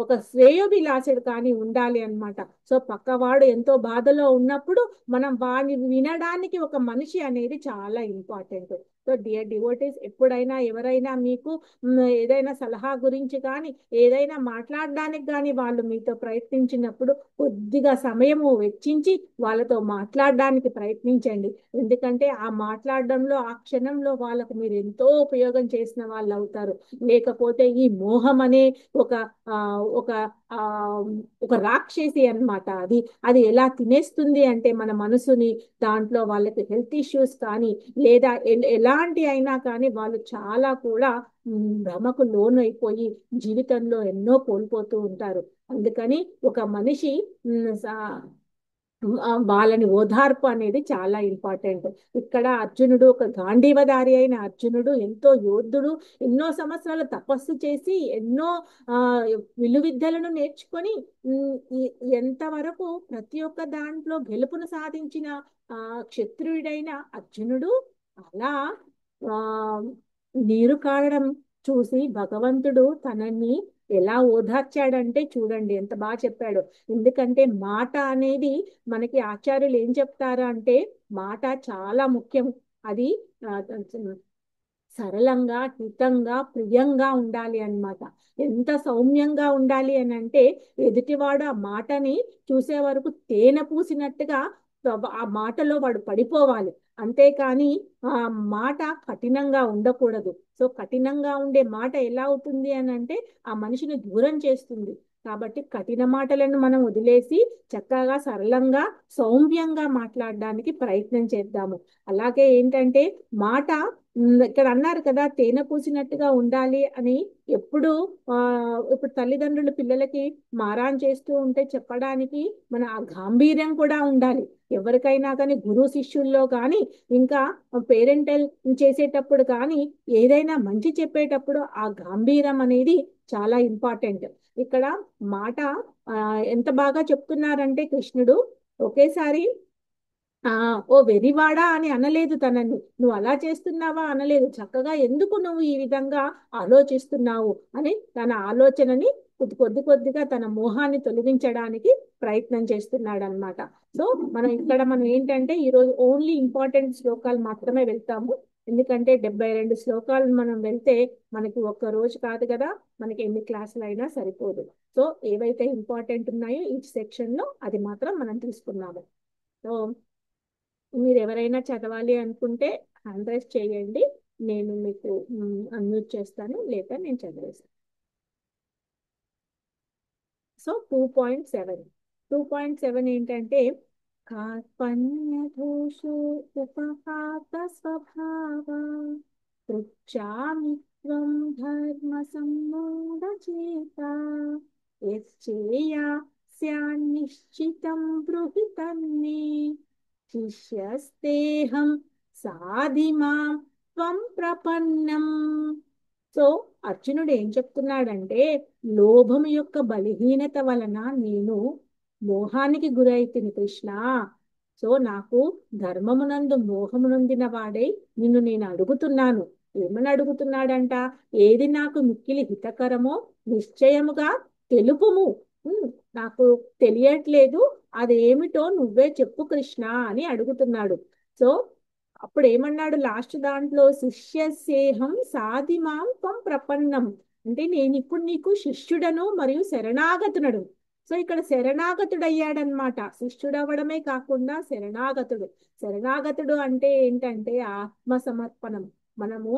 ఒక శ్రేయోభిలాషుడు కానీ ఉండాలి అన్నమాట. సో పక్కవాడు ఎంతో బాధలో ఉన్నప్పుడు మనం వాడిని వినడానికి ఒక మనిషి అనేది చాలా ఇంపార్టెంట్. సో డియర్ డివోటీస్, ఎప్పుడైనా ఎవరైనా మీకు ఏదైనా సలహా గురించి కానీ, ఏదైనా మాట్లాడడానికి కానీ వాళ్ళు మీతో ప్రయత్నించినప్పుడు కొద్దిగా సమయము వెచ్చించి వాళ్ళతో మాట్లాడడానికి ప్రయత్నించండి. ఎందుకంటే ఆ మాట్లాడడంలో ఆ క్షణంలో వాళ్ళకు మీరు ఎంతో ఉపయోగం చేసిన వాళ్ళు అవుతారు. లేకపోతే ఈ మోహం అనే ఒక ఆ ఒక ఆ ఒక రాక్షసి అన్నమాట. అది ఎలా తినేస్తుంది అంటే మన మనసుని, దాంట్లో వాళ్ళకి హెల్త్ ఇష్యూస్ కానీ, లేదా ఎలాంటి అయినా కానీ వాళ్ళు చాలా కూడా భ్రమకు లోను అయిపోయి జీవితంలో ఎన్నో కోల్పోతూ ఉంటారు. అందుకని ఒక మనిషి వాళ్ళని ఓదార్పు అనేది చాలా ఇంపార్టెంట్. ఇక్కడ అర్జునుడు ఒక గాంధీవధారి అయిన అర్జునుడు ఎంతో యోధుడు, ఎన్నో సంవత్సరాలు తపస్సు చేసి ఎన్నో ఆ విలువిద్యలను నేర్చుకొని ఎంతవరకు ప్రతి ఒక్క దాంట్లో గెలుపును సాధించిన క్షత్రియుడైన అర్జునుడు అలా ఆ నీరు కారడం చూసి భగవంతుడు తనని ఎలా ఓదార్చాడంటే చూడండి ఎంత బాగా చెప్పాడు. ఎందుకంటే మాట అనేది మనకి ఆచార్యులు ఏం చెప్తారు అంటే మాట చాలా ముఖ్యం. అది సరళంగా, హితంగా, ప్రియంగా ఉండాలి అన్నమాట. ఎంత సౌమ్యంగా ఉండాలి అని అంటే ఎదుటివాడు ఆ మాటని చూసే వరకు తేనె పూసినట్టుగా ఆ మాటలో వాడు పడిపోవాలి. అంతేకాని ఆ మాట కఠినంగా ఉండకూడదు. సో కఠినంగా ఉండే మాట ఎలా అవుతుంది అని అంటే ఆ మనిషిని దూరం చేస్తుంది. కాబట్టి కఠిన మాటలను మనం వదిలేసి చక్కగా సరళంగా సౌమ్యంగా మాట్లాడడానికి ప్రయత్నం చేద్దాము. అలాగే ఏంటంటే మాట ఇక్కడ అన్నారు కదా తేనె పూసినట్టుగా ఉండాలి అని. ఎప్పుడు ఆ ఇప్పుడు తల్లిదండ్రులు పిల్లలకి మారాన్ చేస్తూ ఉంటే చెప్పడానికి మన ఆ గాంభీర్యం కూడా ఉండాలి. ఎవరికైనా కానీ గురు శిష్యుల్లో కానీ, ఇంకా పేరెంటల్ చేసేటప్పుడు కానీ, ఏదైనా మంచి చెప్పేటప్పుడు ఆ గాంభీర్యం అనేది చాలా ఇంపార్టెంట్. ఇక్కడ మాట ఎంత బాగా చెప్తున్నారంటే కృష్ణుడు ఒకేసారి ఆ ఓ వెరివాడా అని అనలేదు తనని. నువ్వు అలా చేస్తున్నావా అనలేదు. చక్కగా ఎందుకు నువ్వు ఈ విధంగా ఆలోచిస్తున్నావు అని తన ఆలోచనని కొద్దిగా తన మోహాన్ని తొలగించడానికి ప్రయత్నం చేస్తున్నాడు అనమాట. సో మనం ఏంటంటే ఈరోజు ఓన్లీ ఇంపార్టెంట్ శ్లోకాలు మాత్రమే వెళ్తాము. ఎందుకంటే 72 శ్లోకాలు మనం వెళ్తే మనకి ఒక్క రోజు కాదు కదా, మనకి ఎన్ని క్లాసులు అయినా సరిపోదు. సో ఏవైతే ఇంపార్టెంట్ ఉన్నాయో ఈ సెక్షన్ లో అది మాత్రం మనం తీసుకున్నాము. సో మీరు ఎవరైనా చదవాలి అనుకుంటే హ్యాండ్ రైజ్ చేయండి. నేను మీకు అన్మ్యూట్ చేస్తాను, లేదా నేను చదివేస్తాను. సో 2.7 ఏంటంటే కార్పణ్యదోషో ఉపహాత స్వభావ పృచ్ఛామి త్వం ధర్మ సమ్మూఢచేత యశ్చేయా స్యాన్నిశ్చితం బ్రూహి తన్మే శిష్యస్తేహం సాధిమాం త్వం ప్రపన్నం. సో అర్జునుడు ఏం చెప్తున్నాడంటే లోభం యొక్క బలహీనత వలన నేను మోహానికి గురైతిని కృష్ణ. సో నాకు ధర్మమునందు మోహమునందిన వాడై నిన్ను నేను అడుగుతున్నాను. ఏమని అడుగుతున్నాడంట? ఏది నాకు మిక్కిలి హితకరమో నిశ్చయముగా తెలుపుము. నాకు తెలియట్లేదు, అదేమిటో నువ్వే చెప్పు కృష్ణ అని అడుగుతున్నాడు. సో అప్పుడు ఏమన్నాడు లాస్ట్ దాంట్లో? శిష్యసేహం సాధిమాం త్వం ప్రపన్నం. అంటే నేను ఇప్పుడు నీకు శిష్యుడను మరియు శరణాగతుడను. సో ఇక్కడ శరణాగతుడయ్యాడనమాట. శిష్యుడు అవ్వడమే కాకుండా శరణాగతుడు. శరణాగతుడు అంటే ఏంటంటే ఆత్మ సమర్పణం. మనము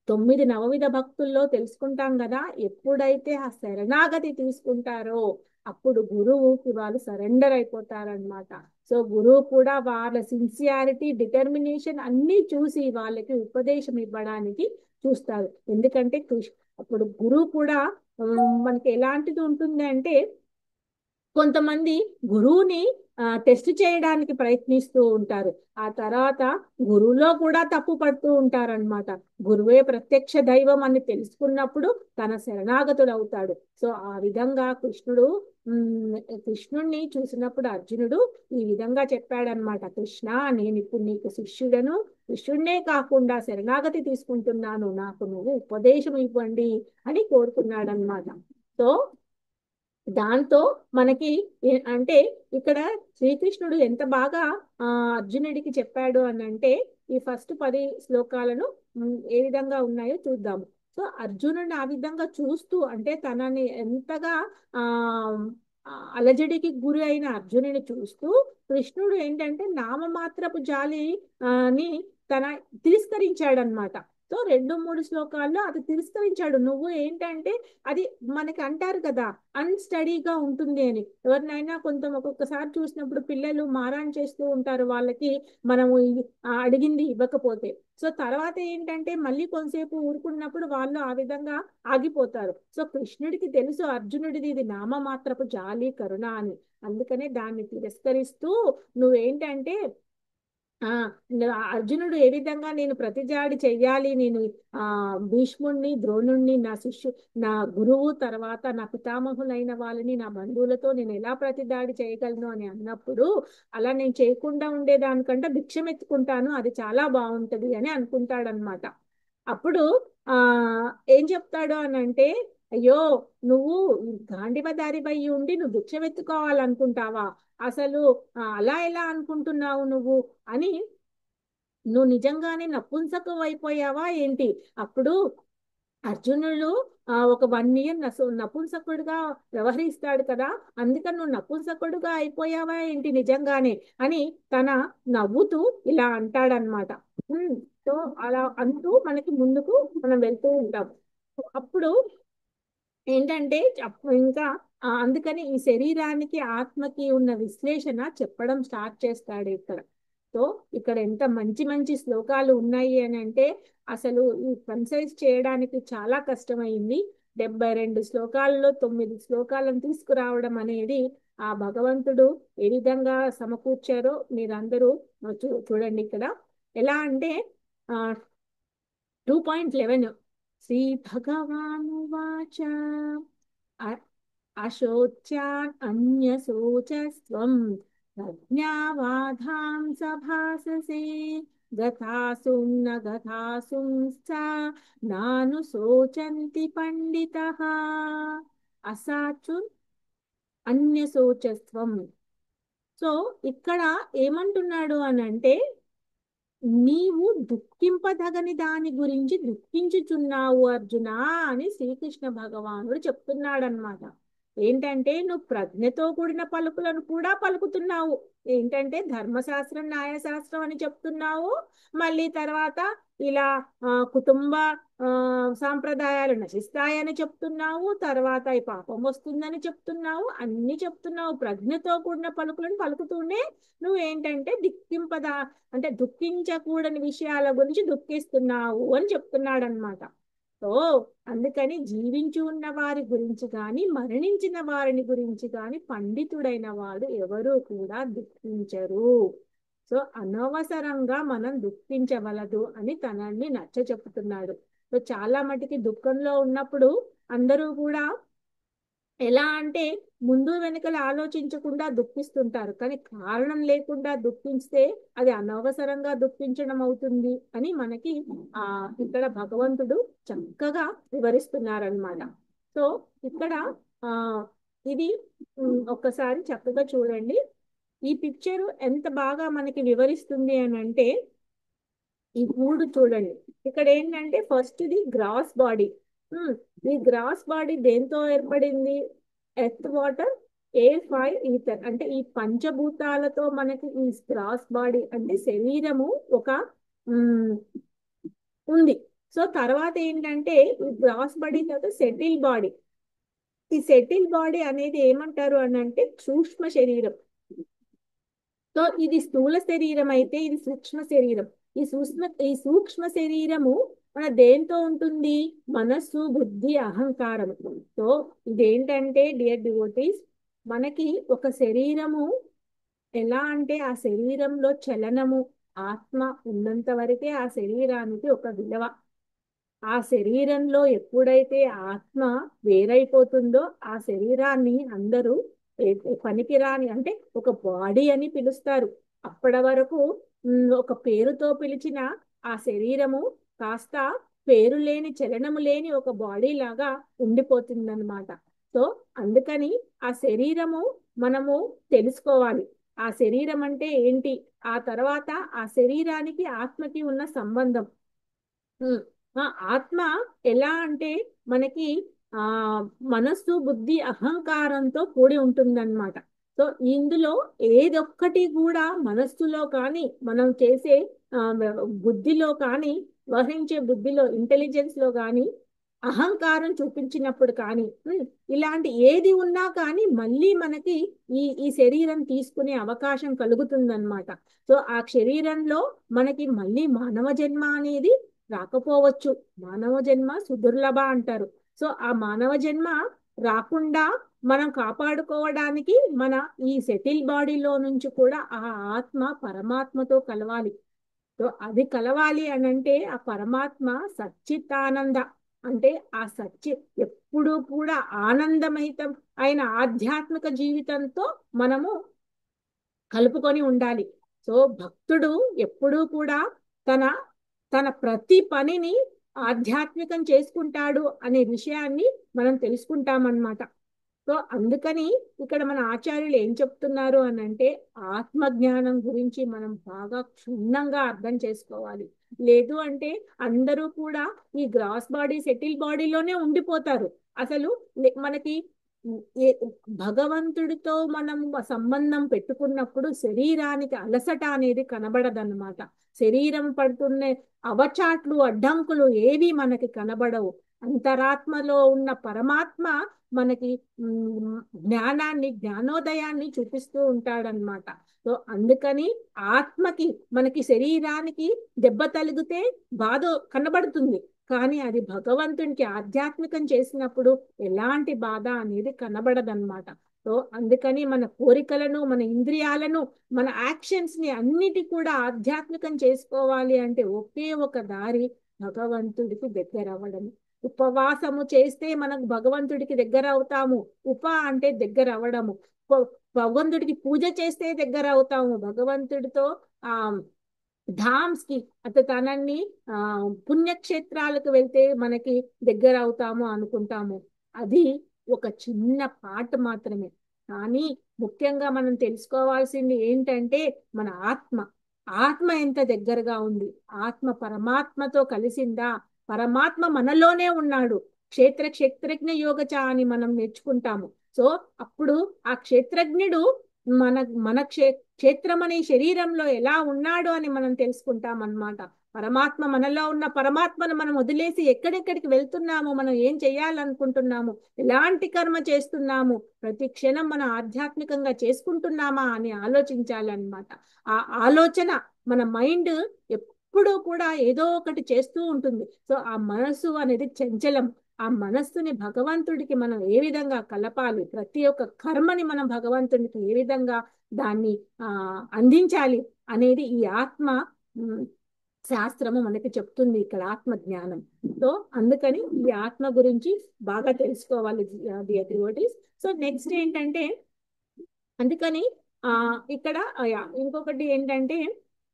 9 నవవిధ భక్తుల్లో తెలుసుకుంటాం కదా, ఎప్పుడైతే ఆ శరణాగతి తీసుకుంటారో అప్పుడు గురువుకి వాళ్ళు సరెండర్ అయిపోతారనమాట. సో గురువు కూడా వాళ్ళ సిన్సియారిటీ, డిటర్మినేషన్ అన్ని చూసి వాళ్ళకి ఉపదేశం ఇవ్వడానికి చూస్తారు. ఎందుకంటే అప్పుడు గురువు కూడా మనకి ఎలాంటిది ఉంటుంది అంటే కొంతమంది గురువుని టెస్ట్ చేయడానికి ప్రయత్నిస్తూ ఉంటారు. ఆ తర్వాత గురువులో కూడా తప్పు పడుతూ ఉంటారనమాట. గురువే ప్రత్యక్ష దైవం అని తెలుసుకున్నప్పుడు తన శరణాగతుడు అవుతాడు. సో ఆ విధంగా ఉమ్, కృష్ణుణ్ణి చూసినప్పుడు అర్జునుడు ఈ విధంగా చెప్పాడనమాట. కృష్ణ, నేను ఇప్పుడు నీకు శిష్యుడను, శిష్యుడినే కాకుండా శరణాగతి తీసుకుంటున్నాను, నాకు నువ్వు ఉపదేశం ఇవ్వండి అని కోరుకున్నాడనమాట. సో దాంతో మనకి అంటే ఇక్కడ శ్రీకృష్ణుడు ఎంత బాగా ఆ అర్జునుడికి చెప్పాడు అని అంటే ఈ ఫస్ట్ 10 శ్లోకాలను ఏ విధంగా ఉన్నాయో చూద్దాము. సో అర్జునుడిని ఆ విధంగా చూస్తూ అంటే తనని ఎంతగా ఆ అలజడికి గురి అయిన అర్జునుని చూస్తూ కృష్ణుడు ఏంటంటే నామమాత్రపు జాలి ని తన తిరస్కరించాడనమాట. సో 2, 3 శ్లోకాల్లో అది తిరస్కరించాడు. నువ్వు ఏంటంటే అది మనకి అంటారు కదా అన్‌స్టడీగా ఉంటుంది అని. ఎవరినైనా ఒక్కొక్కసారి చూసినప్పుడు పిల్లలు మారాన్ చేస్తూ ఉంటారు. వాళ్ళకి మనము అడిగింది ఇవ్వకపోతే. సో తర్వాత ఏంటంటే మళ్ళీ కొంతసేపు ఊరుకున్నప్పుడు వాళ్ళు ఆ విధంగా ఆగిపోతారు. సో కృష్ణుడికి తెలుసు అర్జునుడిది ఇది నామమాత్రపు జాలి, కరుణ అని. అందుకనే దాన్ని తిరస్కరిస్తూ నువ్వేంటంటే ఆ అర్జునుడు ఏ విధంగా నేను ప్రతిజాడి చెయ్యాలి, నేను ఆ భీష్ముణ్ణి, ద్రోణుణ్ణి, నా గురువు తర్వాత నా పితామహులైన వాళ్ళని, నా బంధువులతో నేను ఎలా ప్రతిదాడి చేయగలను అని అన్నప్పుడు అలా నేను చేయకుండా ఉండేదానికంటే భిక్షం ఎత్తుకుంటాను, అది చాలా బాగుంటది అని అనుకుంటాడనమాట. అప్పుడు ఆ ఏం చెప్తాడు అని అంటే, అయ్యో నువ్వు గాంధీవదారిపై ఉండి నువ్వు భిక్షం ఎత్తుకోవాలనుకుంటావా, అసలు అలా ఎలా అనుకుంటున్నావు నువ్వు అని, నువ్వు నిజంగానే నపుంసకం అయిపోయావా ఏంటి? అప్పుడు అర్జునుడు ఒక 1 ఇయర్ నపుంసకుడుగా వ్యవహరిస్తాడు కదా, అందుకని నువ్వు నపుంసకుడుగా అయిపోయావా ఏంటి నిజంగానే అని తన నవ్వుతూ ఇలా అంటాడనమాట. సో అలా అంటూ మనకి ముందుకు మనం వెళ్తూ ఉంటాం. అప్పుడు ఏంటంటే ఇంకా అందుకని ఈ శరీరానికి ఆత్మకి ఉన్న విశ్లేషణ చెప్పడం స్టార్ట్ చేస్తాడు ఇక్కడ. సో ఇక్కడ ఎంత మంచి మంచి శ్లోకాలు ఉన్నాయి అని అంటే అసలు ఈ కన్సైజ్ చేయడానికి చాలా కష్టమైంది. 72 శ్లోకాలలో 9 శ్లోకాలను తీసుకురావడం అనేది ఆ భగవంతుడు ఏ విధంగా సమకూర్చారో మీరందరూ చూడండి ఇక్కడ. ఎలా అంటే 2.11 శ్రీ భగవానువాచ అశోచ్యాన్ అన్యశోచస్త్వం ప్రజ్ఞావాదాం సభాససే గతాసుం న గతాసుంశ్చ నాను శోచంతి పండితః అసాచు అన్యశోచస్త్వం. సో ఇక్కడ ఏమంటున్నాడు అని అంటే నీవు దుఃఖింపదగని దాని గురించి దుఃఖించుచున్నావు అర్జున అని శ్రీకృష్ణ భగవానుడు చెప్తున్నాడనమాట. ఏంటంటే నువ్వు ప్రజ్ఞతో కూడిన పలుకులను కూడా పలుకుతున్నావు. ఏంటంటే ధర్మశాస్త్రం, న్యాయశాస్త్రం అని చెప్తున్నావు. మళ్ళీ తర్వాత ఇలా కుటుంబ ఆ సాంప్రదాయాలు నశిస్తాయని చెప్తున్నావు. తర్వాత ఈ పాపం వస్తుందని చెప్తున్నావు. అన్ని చెప్తున్నావు. ప్రజ్ఞతో కూడిన పలుకులను పలుకుతూనే నువ్వు ఏంటంటే అంటే దుఃఖించకూడని విషయాల గురించి దుఃఖిస్తున్నావు అని చెప్తున్నాడు అనమాట. సో అందుకని జీవించి ఉన్న వారి గురించి కానీ మరణించిన వారిని గురించి కానీ పండితుడైన వాడు ఎవరు కూడా దుఃఖించరు. సో అనవసరంగా మనం దుఃఖించవలదు అని తనని నచ్చ చెప్తున్నాడు. సో చాలా మటుకి దుఃఖంలో ఉన్నప్పుడు అందరూ కూడా ఎలా అంటే ముందు వెనుకలు ఆలోచించకుండా దుఃఖిస్తుంటారు. కానీ కారణం లేకుండా దుఃఖిస్తే అది అనవసరంగా దుఃఖించడం అవుతుంది అని మనకి ఇక్కడ భగవంతుడు చక్కగా వివరిస్తున్నారనమాట. సో ఇక్కడ ఆ ఇది ఒక్కసారి చక్కగా చూడండి. ఈ పిక్చర్ ఎంత బాగా మనకి వివరిస్తుంది అని అంటే ఈ 3 చూడండి. ఇక్కడ ఏంటంటే ఫస్ట్ ఇది గ్రాస్ బాడీ. ఈ గ్రాస్ బాడీ దేంతో ఏర్పడింది? Earth, water, air, fire, ether అంటే ఈ పంచభూతాలతో మనకి ఈ గ్రాస్ బాడీ అంటే శరీరము ఒక ఉంది. సో తర్వాత ఏంటంటే ఈ గ్రాస్ బాడీ తర్వాత సెటిల్ బాడీ. ఈ సెటిల్ బాడీ అనేది ఏమంటారు అని అంటే సూక్ష్మ శరీరం. సో ఇది స్థూల శరీరం అయితే ఇది సూక్ష్మ శరీరం. ఈ సూక్ష్మ శరీరము మన దేంతో ఉంటుంది? మనస్సు, బుద్ధి, అహంకారం. సో ఇదేంటంటే డియర్ డివోటీస్ మనకి ఒక శరీరము ఎలా అంటే ఆ శరీరంలో చలనము, ఆత్మ ఉన్నంత వరకే ఆ శరీరానికి ఒక విలువ. ఆ శరీరంలో ఎప్పుడైతే ఆత్మ వేరైపోతుందో ఆ శరీరాన్ని అందరూ పనికిరాని అంటే ఒక బాడీ అని పిలుస్తారు. అప్పటి వరకు ఒక పేరుతో పిలిచిన ఆ శరీరము కాస్త పేరు లేని చలనము లేని ఒక బాడీ లాగా ఉండిపోతుందన్నమాట. సో అందుకని ఆ శరీరము మనము తెలుసుకోవాలి. ఆ శరీరం అంటే ఏంటి, ఆ తర్వాత ఆ శరీరానికి ఆత్మకి ఉన్న సంబంధం. ఉమ్. ఆ ఆత్మ ఎలా అంటే మనకి ఆ మనస్సు, బుద్ధి, అహంకారంతో కూడి ఉంటుందన్నమాట. సో ఇందులో ఏదొక్కటి కూడా మనస్సులో కానీ మనం చేసే బుద్ధిలో కానీ, వహించే బుద్ధిలో ఇంటెలిజెన్స్ లో కానీ అహంకారం చూపించినప్పుడు కానీ ఇలాంటి ఏది ఉన్నా కానీ మళ్ళీ మనకి ఈ శరీరం తీసుకునే అవకాశం కలుగుతుందన్నమాట. సో ఆ శరీరంలో మనకి మళ్ళీ మానవ జన్మ అనేది రాకపోవచ్చు. మానవ జన్మ సుదుర్లభ అంటారు. సో ఆ మానవ జన్మ రాకుండా మనం కాపాడుకోవడానికి మన ఈ సెటిల్ బాడీలో నుంచి కూడా ఆ ఆత్మ పరమాత్మతో కలవాలి. సో అది కలవాలి అని అంటే ఆ పరమాత్మ సచ్చితానంద అంటే ఆ సచ్చి ఎప్పుడూ కూడా ఆనందమైతం అయిన ఆధ్యాత్మిక జీవితంతో మనము కలుపుకొని ఉండాలి. సో భక్తుడు ఎప్పుడూ కూడా తన తన ప్రతి పనిని ఆధ్యాత్మికం చేసుకుంటాడు అనే విషయాన్ని మనం తెలుసుకుంటామన్నమాట. సో అందుకని ఇక్కడ మన ఆచార్యులు ఏం చెప్తున్నారు అని అంటే ఆత్మజ్ఞానం గురించి మనం బాగా క్షుణ్ణంగా అర్థం చేసుకోవాలి. లేదు అంటే అందరూ కూడా ఈ గ్రాస్ బాడీ సెటిల్ బాడీలోనే ఉండిపోతారు. అసలు మనకి ఏ భగవంతుడితో మనం సంబంధం పెట్టుకున్నప్పుడు శరీరానికి అలసట అనేది కనబడదన్నమాట. శరీరం పడుతున్న అవచాట్లు, అడ్డంకులు ఏవి మనకి కనబడవు. అంతరాత్మలో ఉన్న పరమాత్మ మనకి జ్ఞానాన్ని, జ్ఞానోదయాన్ని చూపిస్తూ ఉంటాడనమాట. సో అందుకని ఆత్మకి మనకి శరీరానికి దెబ్బ తలిగితే బాధ కనబడుతుంది, కానీ అది భగవంతునికి ఆధ్యాత్మికం చేసినప్పుడు ఎలాంటి బాధ అనేది కనబడదన్నమాట. సో అందుకని మన కోరికలను, మన ఇంద్రియాలను, మన యాక్షన్స్ ని అన్నిటి కూడా ఆధ్యాత్మికం చేసుకోవాలి అంటే ఒకే ఒక దారి భగవంతుడికి దగ్గర అవ్వడం. ఉపవాసము చేస్తే మనకు భగవంతుడికి దగ్గర అవుతాము. అంటే దగ్గర అవ్వడము. భగవంతుడికి పూజ చేస్తే దగ్గర అవుతాము. భగవంతుడితో ఆ ధామ్స్ కి తనని ఆ పుణ్యక్షేత్రాలకు వెళ్తే మనకి దగ్గర అవుతాము అనుకుంటాము. అది ఒక చిన్న పాట మాత్రమే. కానీ ముఖ్యంగా మనం తెలుసుకోవాల్సింది ఏంటంటే మన ఆత్మ. ఆత్మ ఎంత దగ్గరగా ఉంది, ఆత్మ పరమాత్మతో కలిసిందా, పరమాత్మ మనలోనే ఉన్నాడు. క్షేత్రజ్ఞ యోగచ అని మనం నేర్చుకుంటాము. సో అప్పుడు ఆ క్షేత్రజ్ఞుడు మన మన క్షేత్రం అనే శరీరంలో ఎలా ఉన్నాడు అని మనం తెలుసుకుంటాం అన్నమాట. పరమాత్మ మనలో ఉన్న పరమాత్మను మనం వదిలేసి ఎక్కడెక్కడికి వెళ్తున్నాము, మనం ఏం చేయాలనుకుంటున్నాము, ఎలాంటి కర్మ చేస్తున్నాము, ప్రతి క్షణం మనం ఆధ్యాత్మికంగా చేసుకుంటున్నామా అని ఆలోచించాలన్నమాట. ఆ ఆలోచన మన మైండ్ ఎప్పుడూ కూడా ఏదో ఒకటి చేస్తూ ఉంటుంది. సో ఆ మనసు అనేది చంచలం. ఆ మనస్సుని భగవంతుడికి మనం ఏ విధంగా కలపాలి, ప్రతి ఒక్క కర్మని మనం భగవంతుడికి ఏ విధంగా దాన్ని అందించాలి అనేది ఈ ఆత్మ శాస్త్రము మనకి చెప్తుంది ఇక్కడ, ఆత్మ జ్ఞానం. సో అందుకని ఈ ఆత్మ గురించి బాగా తెలుసుకోవాలి డివోటీస్. సో నెక్స్ట్ ఏంటంటే అందుకని ఇక్కడ ఇంకొకటి ఏంటంటే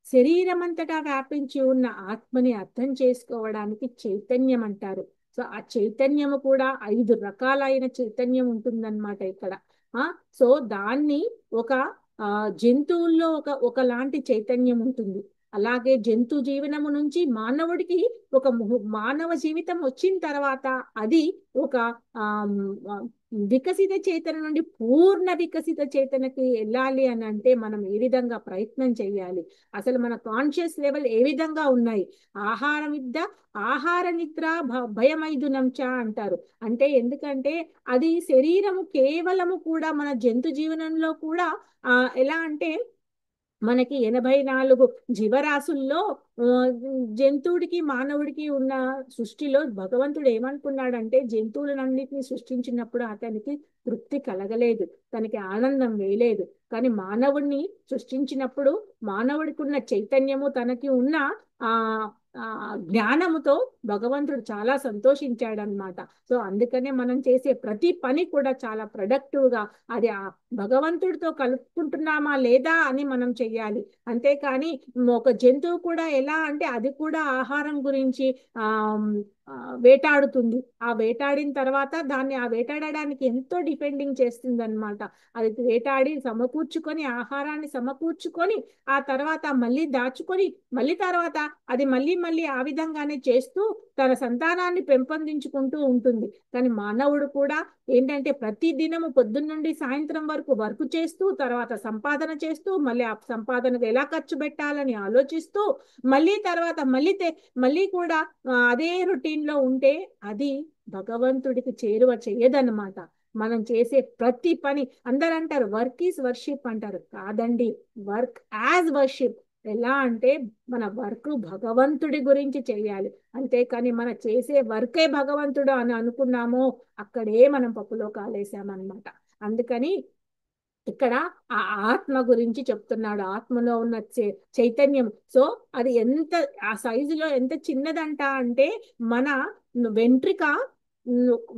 శరీరం అంతటా వ్యాపించి ఉన్న ఆత్మని అర్థం చేసుకోవడానికి చైతన్యం అంటారు. సో ఆ చైతన్యము కూడా 5 రకాలైన చైతన్యం ఉంటుందన్నమాట ఇక్కడ. సో దాన్ని ఒక జంతువుల్లో ఒకలాంటి చైతన్యం ఉంటుంది. అలాగే జంతు జీవనము నుంచి మానవుడికి ఒక మానవ జీవితం వచ్చిన తర్వాత అది ఒక ఆ వికసిత చేతన నుండి పూర్ణ వికసిత చేతనకి వెళ్ళాలి అని అంటే మనం ఏ విధంగా ప్రయత్నం చేయాలి, అసలు మన కాన్షియస్ లెవెల్ ఏ విధంగా ఉన్నాయి. ఆహార నిద్ర భయమైదునంచ అంటారు. అంటే ఎందుకంటే అది శరీరము కేవలము కూడా మన జంతు జీవనంలో కూడా ఎలా అంటే మనకి 84 జీవరాశుల్లో ఆ, జంతువుడికి మానవుడికి ఉన్న సృష్టిలో భగవంతుడు ఏమనుకున్నాడంటే జంతువులన్నిటిని సృష్టించినప్పుడు అతనికి తృప్తి కలగలేదు, తనకి ఆనందం వేయలేదు. కానీ మానవుడిని సృష్టించినప్పుడు మానవుడికి ఉన్న చైతన్యము, తనకి ఉన్న ఆ ఆ జ్ఞానముతో భగవంతుడు చాలా సంతోషించాడనమాట. సో అందుకనే మనం చేసే ప్రతి పని కూడా చాలా ప్రొడక్టివ్ గా అది భగవంతుడితో కలుపుకుంటున్నామా లేదా అని మనం చెయ్యాలి. అంతేకాని ఒక జంతువు కూడా ఎలా అంటే అది కూడా ఆహారం గురించి ఆ ఆ, వేటాడుతుంది. ఆ వేటాడిన తర్వాత దాన్ని ఆ వేటాడడానికి ఎంతో డిపెండింగ్ చేస్తుంది అనమాట. అది వేటాడి సమకూర్చుకొని ఆహారాన్ని సమకూర్చుకొని ఆ తర్వాత మళ్ళీ దాచుకొని మళ్ళీ తర్వాత అది మళ్ళీ మళ్ళీ ఆ విధంగానే చేస్తూ తన సంతానాన్ని పెంపొందించుకుంటూ ఉంటుంది. కానీ మానవుడు కూడా ఏంటంటే ప్రతి దినము పొద్దున్న నుండి సాయంత్రం వరకు వర్క్ చేస్తూ తర్వాత సంపాదన చేస్తూ మళ్ళీ ఆ సంపాదనకు ఎలా ఖర్చు పెట్టాలని ఆలోచిస్తూ మళ్ళీ తర్వాత మళ్ళీ కూడా అదే రొటీన్ లో ఉంటే అది భగవంతుడికి చేరువ చేయదన్నమాట. మనం చేసే ప్రతి పని అందరూ అంటారు వర్క్ ఈజ్ వర్షిప్ అంటారు, కాదండి. Work as worship. ఎలా అంటే మన వర్క్ భగవంతుడి గురించి చేయాలి. అంతేకాని మన చేసే వర్కే భగవంతుడు అని అనుకున్నామో అక్కడే మనం పప్పులో కాలేసామన్నమాట. అందుకని ఇక్కడ ఆ ఆత్మ గురించి చెప్తున్నాడు. ఆత్మలో ఉన్న చైతన్యం. సో అది ఎంత ఆ సైజులో ఎంత చిన్నదంట అంటే మన వెంట్రిక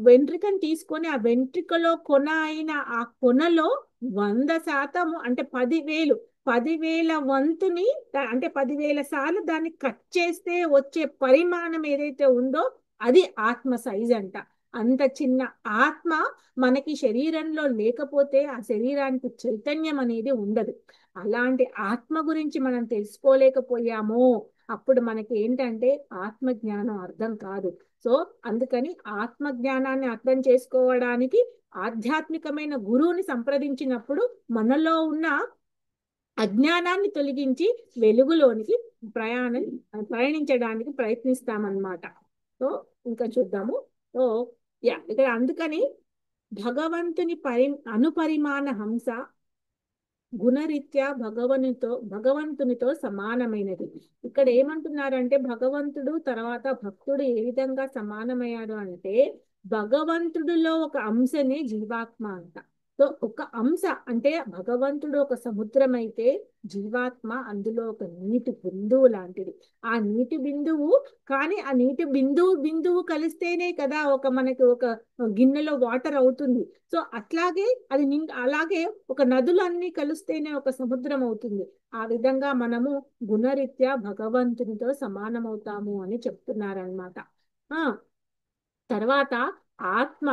వెంట్రికను తీసుకొని ఆ వెంట్రికలో కొన అయిన ఆ కొనలో 100% అంటే 10,000 వంతుని అంటే 10,000 సార్లు దాన్ని కట్ చేస్తే వచ్చే పరిమాణం ఏదైతే ఉందో అది ఆత్మ సైజ్ అంట. అంత చిన్న ఆత్మ మనకి శరీరంలో లేకపోతే ఆ శరీరానికి చైతన్యం అనేది ఉండదు. అలాంటి ఆత్మ గురించి మనం తెలుసుకోలేకపోయామో అప్పుడు మనకి ఏంటంటే ఆత్మ జ్ఞానం అర్థం కాదు. సో అందుకని ఆత్మ జ్ఞానాన్ని అర్థం చేసుకోవడానికి ఆధ్యాత్మికమైన గురువుని సంప్రదించినప్పుడు మనలో ఉన్న అజ్ఞానాన్ని తొలగించి వెలుగులోనికి ప్రయాణం ప్రయాణించడానికి ప్రయత్నిస్తామన్నమాట. సో ఇంకా చూద్దాము. సో ఇక్కడ అందుకని భగవంతుని అనుపరిమాణ హంస గుణరీత్యా భగవంతునితో సమానమైనది. ఇక్కడ ఏమంటున్నారంటే భగవంతుడు తర్వాత భక్తుడు ఏ విధంగా సమానమయ్యాడు అంటే భగవంతుడిలో ఒక అంశనే జీవాత్మ అంట. సో ఒక అంశ అంటే భగవంతుడు ఒక సముద్రం అయితే జీవాత్మ అందులో ఒక నీటి బిందువు లాంటిది. ఆ నీటి బిందువు కానీ ఆ నీటి బిందువు కలిస్తేనే కదా మనకి ఒక గిన్నెలో వాటర్ అవుతుంది. సో అట్లాగే అలాగే ఒక నదులు అన్ని కలిస్తేనే ఒక సముద్రం అవుతుంది. ఆ విధంగా మనము గుణరీత్యా భగవంతునితో సమానమవుతాము అని చెప్తున్నారనమాట. ఆ తర్వాత ఆత్మ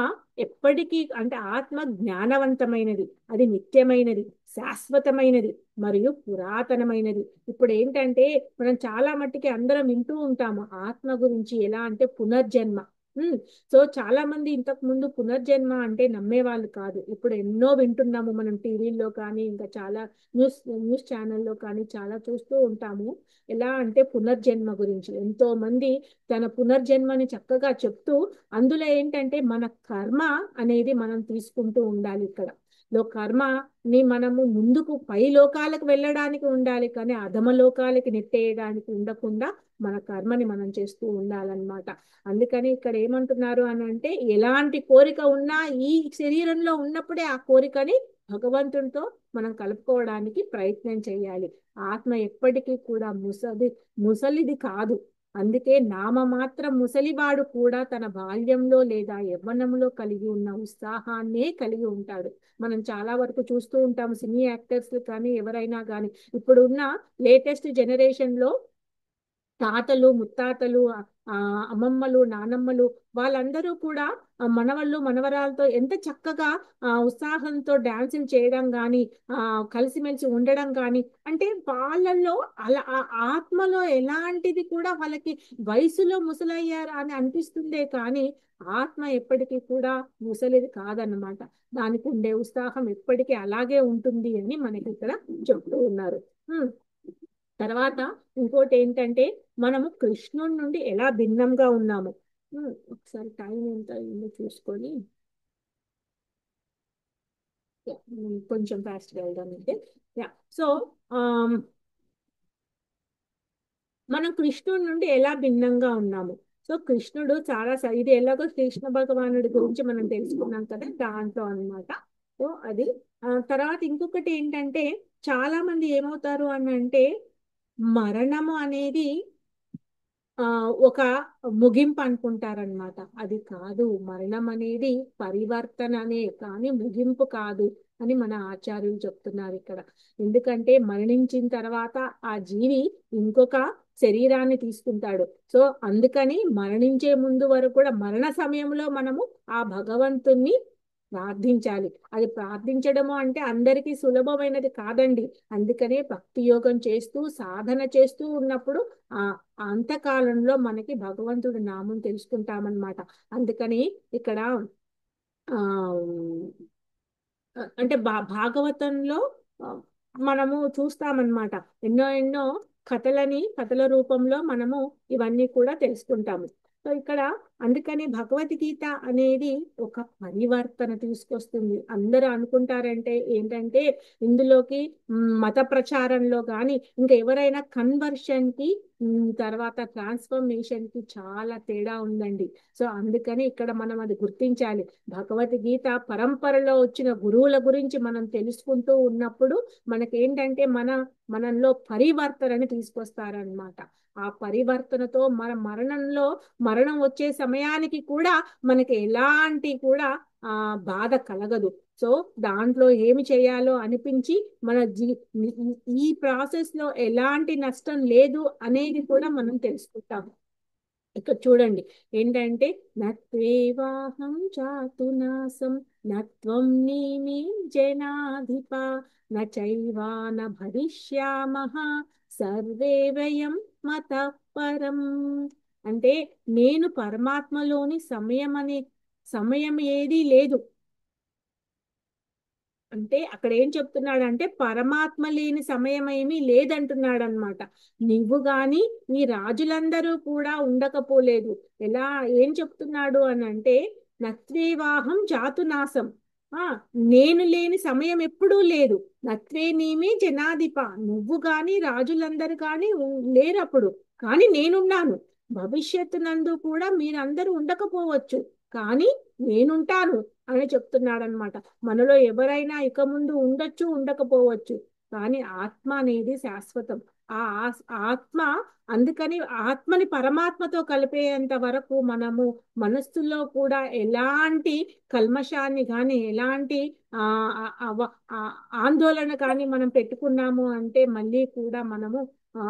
ఎప్పటికీ అంటే ఆత్మ జ్ఞానవంతమైనది, అది నిత్యమైనది, శాశ్వతమైనది మరియు పురాతనమైనది. ఇప్పుడు ఏంటంటే మనం చాలా మట్టికి అందరం వింటూ ఉంటాము ఆత్మ గురించి. ఎలా అంటే పునర్జన్మ. సో చాలా మంది ఇంతకు ముందు పునర్జన్మ అంటే నమ్మేవాళ్ళు కాదు. ఇప్పుడు ఎన్నో వింటున్నాము మనం టీవీల్లో కానీ ఇంకా చాలా న్యూస్ ఛానల్లో కానీ చాలా చూస్తూ ఉంటాము. ఎలా అంటే పునర్జన్మ గురించి ఎంతో మంది తన పునర్జన్మని చక్కగా చెప్తూ అందులో ఏంటంటే మన కర్మ అనేది మనం తీసుకుంటూ ఉండాలి. ఇక్కడ కర్మని మనము ముందుకు పై లోకాలకు వెళ్ళడానికి ఉండాలి, కానీ అధమ లోకాలకి నెట్టేయడానికి ఉండకుండా మన కర్మని మనం చేస్తూ ఉండాలన్నమాట. అందుకని ఇక్కడ ఏమంటున్నారు అని అంటే ఎలాంటి కోరిక ఉన్నా ఈ శరీరంలో ఉన్నప్పుడే ఆ కోరికని భగవంతునితో మనం కలుపుకోవడానికి ప్రయత్నం చేయాలి. ఆత్మ ఎప్పటికీ కూడా ముసలిది కాదు. అందుకే నామమాత్రం ముసలివాడు కూడా తన బాల్యంలో లేదా యవ్వనంలో కలిగి ఉన్న ఉత్సాహాన్నే కలిగి ఉంటాడు. మనం చాలా వరకు చూస్తూ ఉంటాము సినీ యాక్టర్స్ కానీ ఎవరైనా కానీ ఇప్పుడున్న లేటెస్ట్ జనరేషన్ లో తాతలు ముత్తాతలు అమ్మమ్మలు నానమ్మలు వాళ్ళందరూ కూడా మనవళ్ళు మనవరాలతో ఎంత చక్కగా ఉత్సాహంతో డాన్సులు చేయడం కానీ కలిసిమెలిసి ఉండడం కానీ అంటే వాళ్ళల్లో అలా ఆ ఆత్మలో ఎలాంటిది కూడా వాళ్ళకి వయసులో ముసలయ్యారు అని అనిపిస్తుందే కానీ ఆత్మ ఎప్పటికీ కూడా ముసలిది కాదన్నమాట. దానికి ఉండే ఉత్సాహం ఎప్పటికీ అలాగే ఉంటుంది అని మనకి ఇక్కడ చెప్తూ ఉన్నారు. తర్వాత ఇంకోటి ఏంటంటే మనము కృష్ణుడి నుండి ఎలా భిన్నంగా ఉన్నాము. ఒకసారి టైం ఎంత అయిందో చూసుకొని కొంచెం ఫాస్ట్గా వెళ్దాం అంటే. యా. సో మనం కృష్ణుడి నుండి ఎలా భిన్నంగా ఉన్నాము. సో కృష్ణుడు చాలా ఇది ఎలాగో కృష్ణ భగవానుడి గురించి మనం తెలుసుకున్నాం కదా దాంట్లో అన్నమాట. సో అది తర్వాత ఇంకొకటి ఏంటంటే చాలా మంది ఏమవుతారు అని అంటే మరణము అనేది ఆ ఒక ముగింపు అనుకుంటారనమాట. అది కాదు, మరణం అనేది పరివర్తననే కానీ ముగింపు కాదు అని మన ఆచార్యులు చెప్తున్నారు ఇక్కడ. ఎందుకంటే మరణించిన తర్వాత ఆ జీవి ఇంకొక శరీరాన్ని తీసుకుంటాడు. సో అందుకని మరణించే ముందు వరకు కూడా మరణ సమయంలో మనము ఆ భగవంతుణ్ణి ప్రార్థించాలి. అది ప్రార్థించడము అంటే అందరికీ సులభమైనది కాదండి. అందుకనే భక్తి యోగం చేస్తూ సాధన చేస్తూ ఉన్నప్పుడు ఆ అంతకాలంలో మనకి భగవంతుడి నామం తెలుసుకుంటామన్నమాట. అందుకని ఇక్కడ ఆ అంటే భాగవతంలో ఆ, మనము చూస్తామన్నమాట. ఎన్నో ఎన్నో కథల రూపంలో మనము ఇవన్నీ కూడా తెలుసుకుంటాము. సో ఇక్కడ అందుకని భగవద్గీత అనేది ఒక పరివర్తన తీసుకొస్తుంది. అందరూ అనుకుంటారంటే ఏంటంటే ఇందులోకి మత ప్రచారంలో కానీ ఇంకా ఎవరైనా కన్వర్షన్ కి తర్వాత ట్రాన్స్ఫర్మేషన్ కి చాలా తేడా ఉందండి. సో అందుకని ఇక్కడ మనం అది గుర్తించాలి. భగవద్గీత పరంపరలో వచ్చిన గురువుల గురించి మనం తెలుసుకుంటూ ఉన్నప్పుడు మనకేంటంటే మనలో పరివర్తనని తీసుకొస్తారనమాట. ఆ పరివర్తనతో మన మరణం వచ్చే సమయానికి కూడా మనకి ఎలాంటి కూడా బాధ కలగదు. సో దాంట్లో ఏమి చేయాలో అనిపించి మన ఈ ప్రాసెస్ లో ఎలాంటి నష్టం లేదు అనేది కూడా మనం తెలుసుకుంటాం. ఇక్కడ చూడండి ఏంటంటే నత్వేవాహం చాతునాసం నత్వం నేమి జనాధిప నైవాన భవిష్యామః సర్వే వయం మత పరం. అంటే నేను పరమాత్మలోని సమయం ఏదీ లేదు. అంటే అక్కడ ఏం చెప్తున్నాడంటే పరమాత్మ లేని సమయం ఏమీ లేదంటున్నాడు అనమాట. నువ్వు గాని ఈ రాజులందరూ కూడా ఉండకపోలేదు. ఎలా ఏం చెప్తున్నాడు అని అంటే నత్వేవాహం జాతునాశం. ఆ నేను లేని సమయం ఎప్పుడూ లేదు. నత్వే నేమే జనాధిప. నువ్వు గాని రాజులందరూ కానీ లేరు అప్పుడు, కానీ నేనున్నాను. భవిష్యత్తు నందు కూడా మీరందరూ ఉండకపోవచ్చు, కానీ నేనుంటాను అని చెప్తున్నాడు అనమాట. మనలో ఎవరైనా ఇక ముందు ఉండొచ్చు ఉండకపోవచ్చు, కానీ ఆత్మ అనేది శాశ్వతం. ఆ ఆత్మ, అందుకని ఆత్మని పరమాత్మతో కలిపేంత వరకు మనము మనస్సులో కూడా ఎలాంటి కల్మషాన్ని కానీ ఎలాంటి ఆ ఆందోళన కానీ మనం పెట్టుకున్నాము అంటే మళ్ళీ కూడా మనము ఆ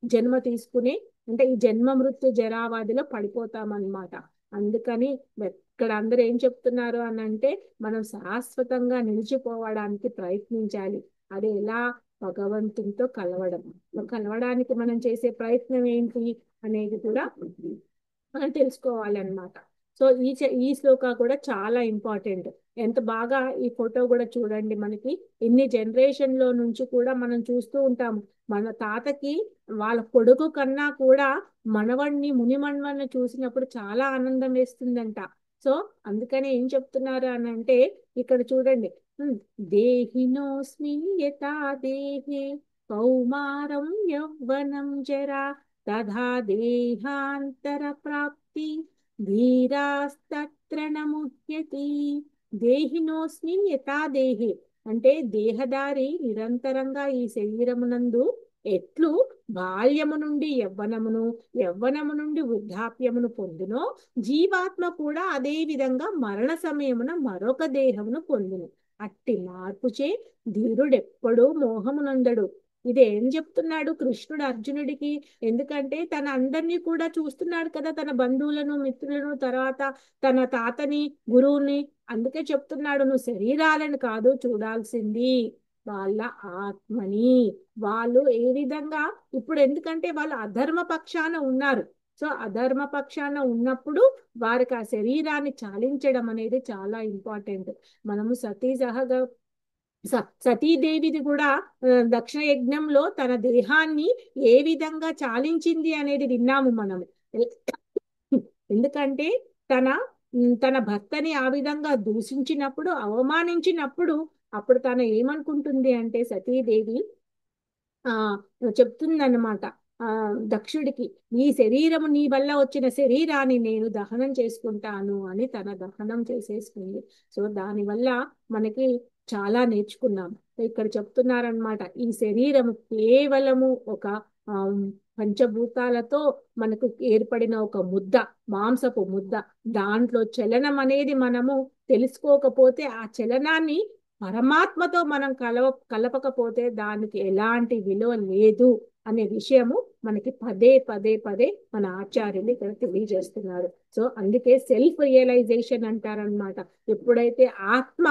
జన్మ తీసుకుని అంటే ఈ జన్మ మృత్యు జరావాదిలో పడిపోతామన్నమాట. అందుకని ఇక్కడ అందరూ ఏం చెప్తున్నారు అని అంటే మనం శాశ్వతంగా నిలిచిపోవడానికి ప్రయత్నించాలి. అది ఎలా? భగవంతునితో కలవడానికి మనం చేసే ప్రయత్నం ఏంటి అనేది కూడా మనం తెలుసుకోవాలి అన్నమాట. సో ఈ శ్లోక కూడా చాలా ఇంపార్టెంట్. ఎంత బాగా ఈ ఫోటో కూడా చూడండి, మనకి ఎన్ని జనరేషన్ లో నుంచి కూడా మనం చూస్తూ ఉంటాము. మన తాతకి వాళ్ళ కొడుకు కన్నా కూడా మునిమణ్వన్ని చూసినప్పుడు చాలా ఆనందం వేస్తుందంట. సో అందుకని ఏం చెప్తున్నారు అని అంటే ఇక్కడ చూడండి, దేహినోస్మిన్ యథా దేహే కౌమారం యౌవనం జరా తథా దేహాంతర ప్రాప్తి ధీరాస్తత్ర నముహ్యతి. దేహినోస్మిన్ యథా దేహే అంటే దేహదారి నిరంతరంగా ఈ శరీరమునందు ఎట్లు బాల్యము నుండి యవ్వనమును, యవ్వనము నుండి వృద్ధాప్యమును పొందునో జీవాత్మ కూడా అదే విధంగా మరణ సమయమున మరొక దేహమును పొందును. అట్టి మార్పుచే ధీరుడెప్పుడూ మోహమునందడు. ఇది ఏం చెప్తున్నాడు కృష్ణుడు అర్జునుడికి? ఎందుకంటే తన అందరినీ కూడా చూస్తున్నాడు కదా, తన బంధువులను మిత్రులను తర్వాత తన తాతని గురువుని. అందుకే చెప్తున్నాడు నువ్వు శరీరాలను కాదు చూడాల్సింది, వాళ్ళ ఆత్మని. వాళ్ళు ఏ విధంగా ఇప్పుడు ఎందుకంటే వాళ్ళు అధర్మ పక్షాన ఉన్నారు. సో అధర్మ పక్షాన ఉన్నప్పుడు వారికి ఆ శరీరాన్ని చాలించడం అనేది చాలా ఇంపార్టెంట్. మనము సతీదేవిది కూడా దక్షిణ యజ్ఞంలో తన దేహాన్ని ఏ విధంగా చాలించింది అనేది విన్నాము మనము. ఎందుకంటే తన తన భర్తని ఆ విధంగా దూషించినప్పుడు, అవమానించినప్పుడు అప్పుడు తను ఏమనుకుంటుంది అంటే సతీదేవి ఆ చెప్తుందన్నమాట ఆ దక్షుడికి, ఈ శరీరము నీ వల్ల వచ్చిన శరీరాన్ని నేను దహనం చేసుకుంటాను అని తన దహనం చేసేసుకుంది. సో దానివల్ల మనకి చాలా నేర్చుకున్నాం. ఇక్కడ చెప్తున్నారనమాట, ఈ శరీరము కేవలము ఒక ఆ, పంచభూతాలతో మనకు ఏర్పడిన ఒక ముద్ద, మాంసపు ముద్ద. దాంట్లో చలనం అనేది మనము తెలుసుకోకపోతే ఆ చలనాన్ని పరమాత్మతో మనం కలపకపోతే దానికి ఎలాంటి విలువ లేదు అనే విషయము మనకి పదే పదే పదే మన ఆచార్యులు ఇక్కడ తెలియజేస్తున్నారు. సో అందుకే సెల్ఫ్ రియలైజేషన్ అంటారనమాట. ఎప్పుడైతే ఆత్మ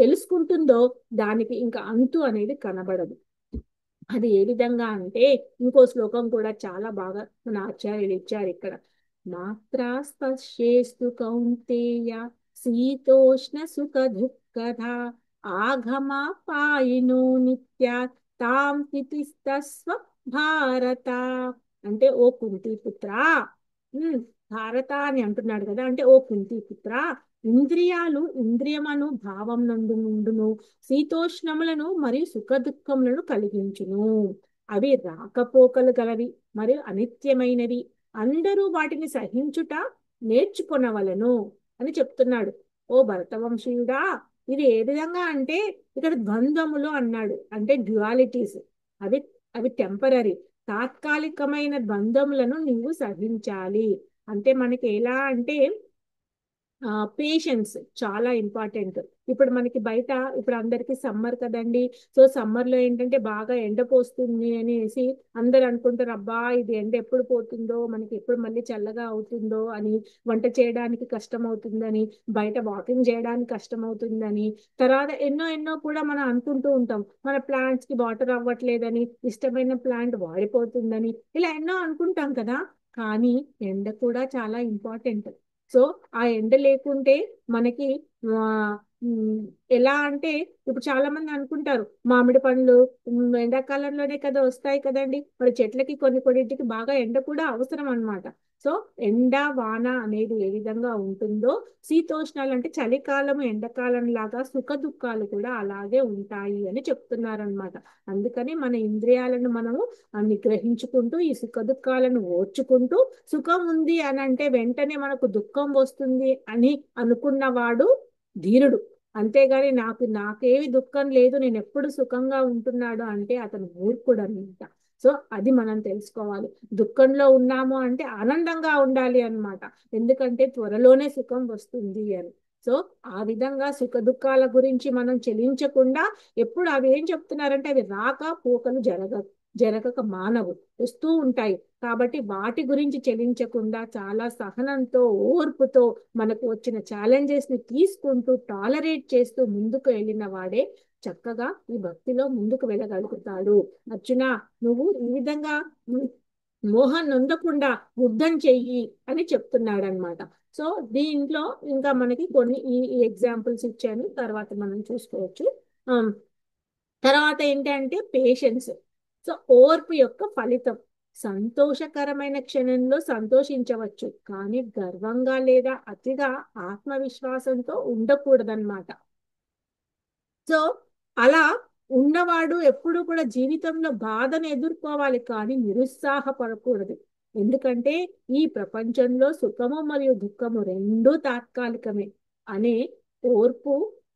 తెలుసుకుంటుందో దానికి ఇంకా అంతు అనేది కనబడదు. అది ఏ విధంగా అంటే ఇంకో శ్లోకం కూడా చాలా బాగా మన ఆచార్యులు ఇచ్చారు ఇక్కడ. మాత్రా స్పర్శేస్తు కౌంతేయ శీతోష్ణ సుఖ దుఃఖదా ఆఘమాపాయినో నిత్యా తాం తితిస్తస్వ భారత. అంటే ఓ కుంతి పుత్ర, భారత అని అంటున్నాడు కదా, అంటే ఓ కుంతి పుత్ర, ఇంద్రియాలు ఇంద్రియమను భావం నందు నుండును శీతోష్ణములను మరియు సుఖ దుఃఖములను కలిగించును. అవి రాకపోకలు గలవి మరియు అనిత్యమైనవి. అందరూ వాటిని సహించుట నేర్చుకొనవలను అని చెప్తున్నాడు. ఓ భరతవంశీయుడా, ఇది ఏ విధంగా అంటే ఇక్కడ ద్వంద్వములు అన్నాడు, అంటే డ్యువాలిటీస్. అవి అవి టెంపరరీ, తాత్కాలికమైన ద్వంద్వములను నీవు సహించాలి. అంటే మనకి ఎలా అంటే పేషెన్స్ చాలా ఇంపార్టెంట్. ఇప్పుడు మనకి బయట ఇప్పుడు అందరికి సమ్మర్ కదండి. సో సమ్మర్ లో ఏంటంటే బాగా ఎండ పోస్తుంది అనేసి అందరు అనుకుంటారు, అబ్బా ఇది ఎండ ఎప్పుడు పోతుందో, మనకి ఎప్పుడు మళ్ళీ చల్లగా అవుతుందో అని, వంట చేయడానికి కష్టం అవుతుందని, బయట వాకింగ్ చేయడానికి కష్టం అవుతుందని, తర్వాత ఎన్నో ఎన్నో కూడా మనం అనుకుంటూ ఉంటాం. మన ప్లాంట్స్ కి వాటర్ అవ్వట్లేదని, ఇష్టమైన ప్లాంట్ వాడిపోతుందని, ఇలా ఎన్నో అనుకుంటాం కదా. కానీ ఎండ కూడా చాలా ఇంపార్టెంట్. సో ఆ ఎండ లేకుంటే మనకి ఆ ఉమ్, ఎలా అంటే ఇప్పుడు చాలా మంది అనుకుంటారు మామిడి పండ్లు ఎండాకాలంలోనే కదా వస్తాయి కదండి, మరి చెట్లకి కొన్ని కొన్నింటికి బాగా ఎండ కూడా అవసరం అన్నమాట. సో ఎండ వాన అనేది ఏ విధంగా ఉంటుందో, శీతోష్ణాలు అంటే చలికాలం ఎండాకాలం లాగా సుఖ దుఃఖాలు కూడా అలాగే ఉంటాయి అని చెప్తున్నారనమాట. అందుకని మన ఇంద్రియాలను మనము నిగ్రహించుకుంటూ ఈ సుఖ దుఃఖాలను ఓర్చుకుంటూ, సుఖం ఉంది అని అంటే వెంటనే మనకు దుఃఖం వస్తుంది అని అనుకున్నవాడు ధీరుడు. అంతేగాని నాకేమి దుఃఖం లేదు, నేను ఎప్పుడు సుఖంగా ఉంటున్నాడు అంటే అతను మూర్ఖుడు అనమాట. సో అది మనం తెలుసుకోవాలి. దుఃఖంలో ఉన్నాము అంటే ఆనందంగా ఉండాలి అన్నమాట. ఎందుకంటే త్వరలోనే సుఖం వస్తుంది అని. సో ఆ విధంగా సుఖ దుఃఖాల గురించి మనం చెలించకుండా, ఎప్పుడు అవి ఏం చెప్తున్నారంటే అవి రాక పోకలు జరగక మానవు, వస్తూ ఉంటాయి. కాబట్టి వాటి గురించి చెలించకుండా చాలా సహనంతో ఓర్పుతో మనకు వచ్చిన ఛాలెంజెస్ ని తీసుకుంటూ టాలరేట్ చేస్తూ ముందుకు వెళ్ళిన వాడే చక్కగా ఈ భక్తిలో ముందుకు వెళ్ళగలుగుతాడు. అర్జున, నువ్వు ఈ విధంగా మోహన్ నొందకుండా యుద్ధం చెయ్యి అని చెప్తున్నాడు అనమాట. సో దీంట్లో ఇంకా మనకి కొన్ని ఈ ఎగ్జాంపుల్స్ ఇచ్చాను, తర్వాత మనం చూసుకోవచ్చు. తర్వాత ఏంటంటే పేషెన్స్. సో ఓర్పు యొక్క ఫలితం, సంతోషకరమైన క్షణంలో సంతోషించవచ్చు కానీ గర్వంగా లేదా అతిగా ఆత్మవిశ్వాసంతో ఉండకూడదన్నమాట. సో అలా ఉన్నవాడు ఎప్పుడు కూడా జీవితంలో బాధను ఎదుర్కోవాలి కానీ నిరుత్సాహపడకూడదు. ఎందుకంటే ఈ ప్రపంచంలో సుఖము మరియు దుఃఖము రెండూ తాత్కాలికమే అనే ఓర్పు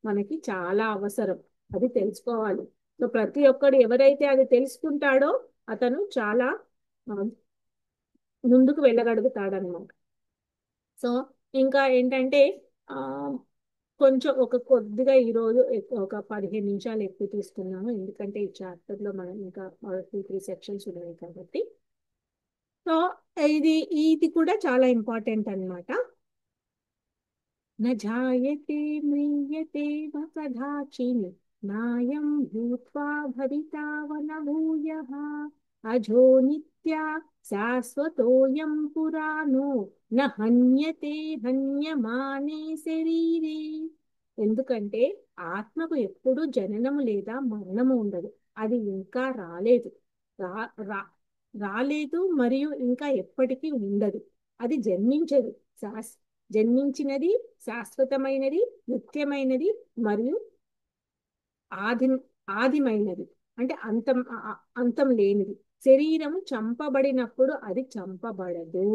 మనకి చాలా అవసరం. అది తెలుసుకోవాలి. సో ప్రతి ఒక్కడు ఎవరైతే అది తెలుసుకుంటాడో అతను చాలా ఆ, ముందుకు వెళ్ళగలుగుతాడనమాట. సో ఇంకా ఏంటంటే ఆ కొంచెం ఒక కొద్దిగా ఈరోజు ఒక 15 నిమిషాలు ఎక్కువ తీసుకున్నాము, ఎందుకంటే ఈ చాప్టర్ లో మనం ఇంకా 2-3 సెక్షన్స్ ఉన్నాయి కాబట్టి. సో ఇది ఇది కూడా చాలా ఇంపార్టెంట్ అన్నమాట. न जायते म्रियते व कदाचिन् नायं भूत्वा भविता व न भूयः अजो नित्या शाश्वतोऽयं पुराणो न హన్యతే హన్యమానే శరీరే. ఎందుకంటే ఆత్మకు ఎప్పుడు జననము లేదా మరణము ఉండదు. అది ఇంకా రాలేదు, రా రా రాలేదు మరియు ఇంకా ఎప్పటికీ ఉండదు. అది జన్మించదు. జన్మించినది, శాశ్వతమైనది, నిత్యమైనది మరియు ఆది ఆదిమైనది, అంటే అంతం లేనిది. శరీరము చంపబడినప్పుడు అది చంపబడదు,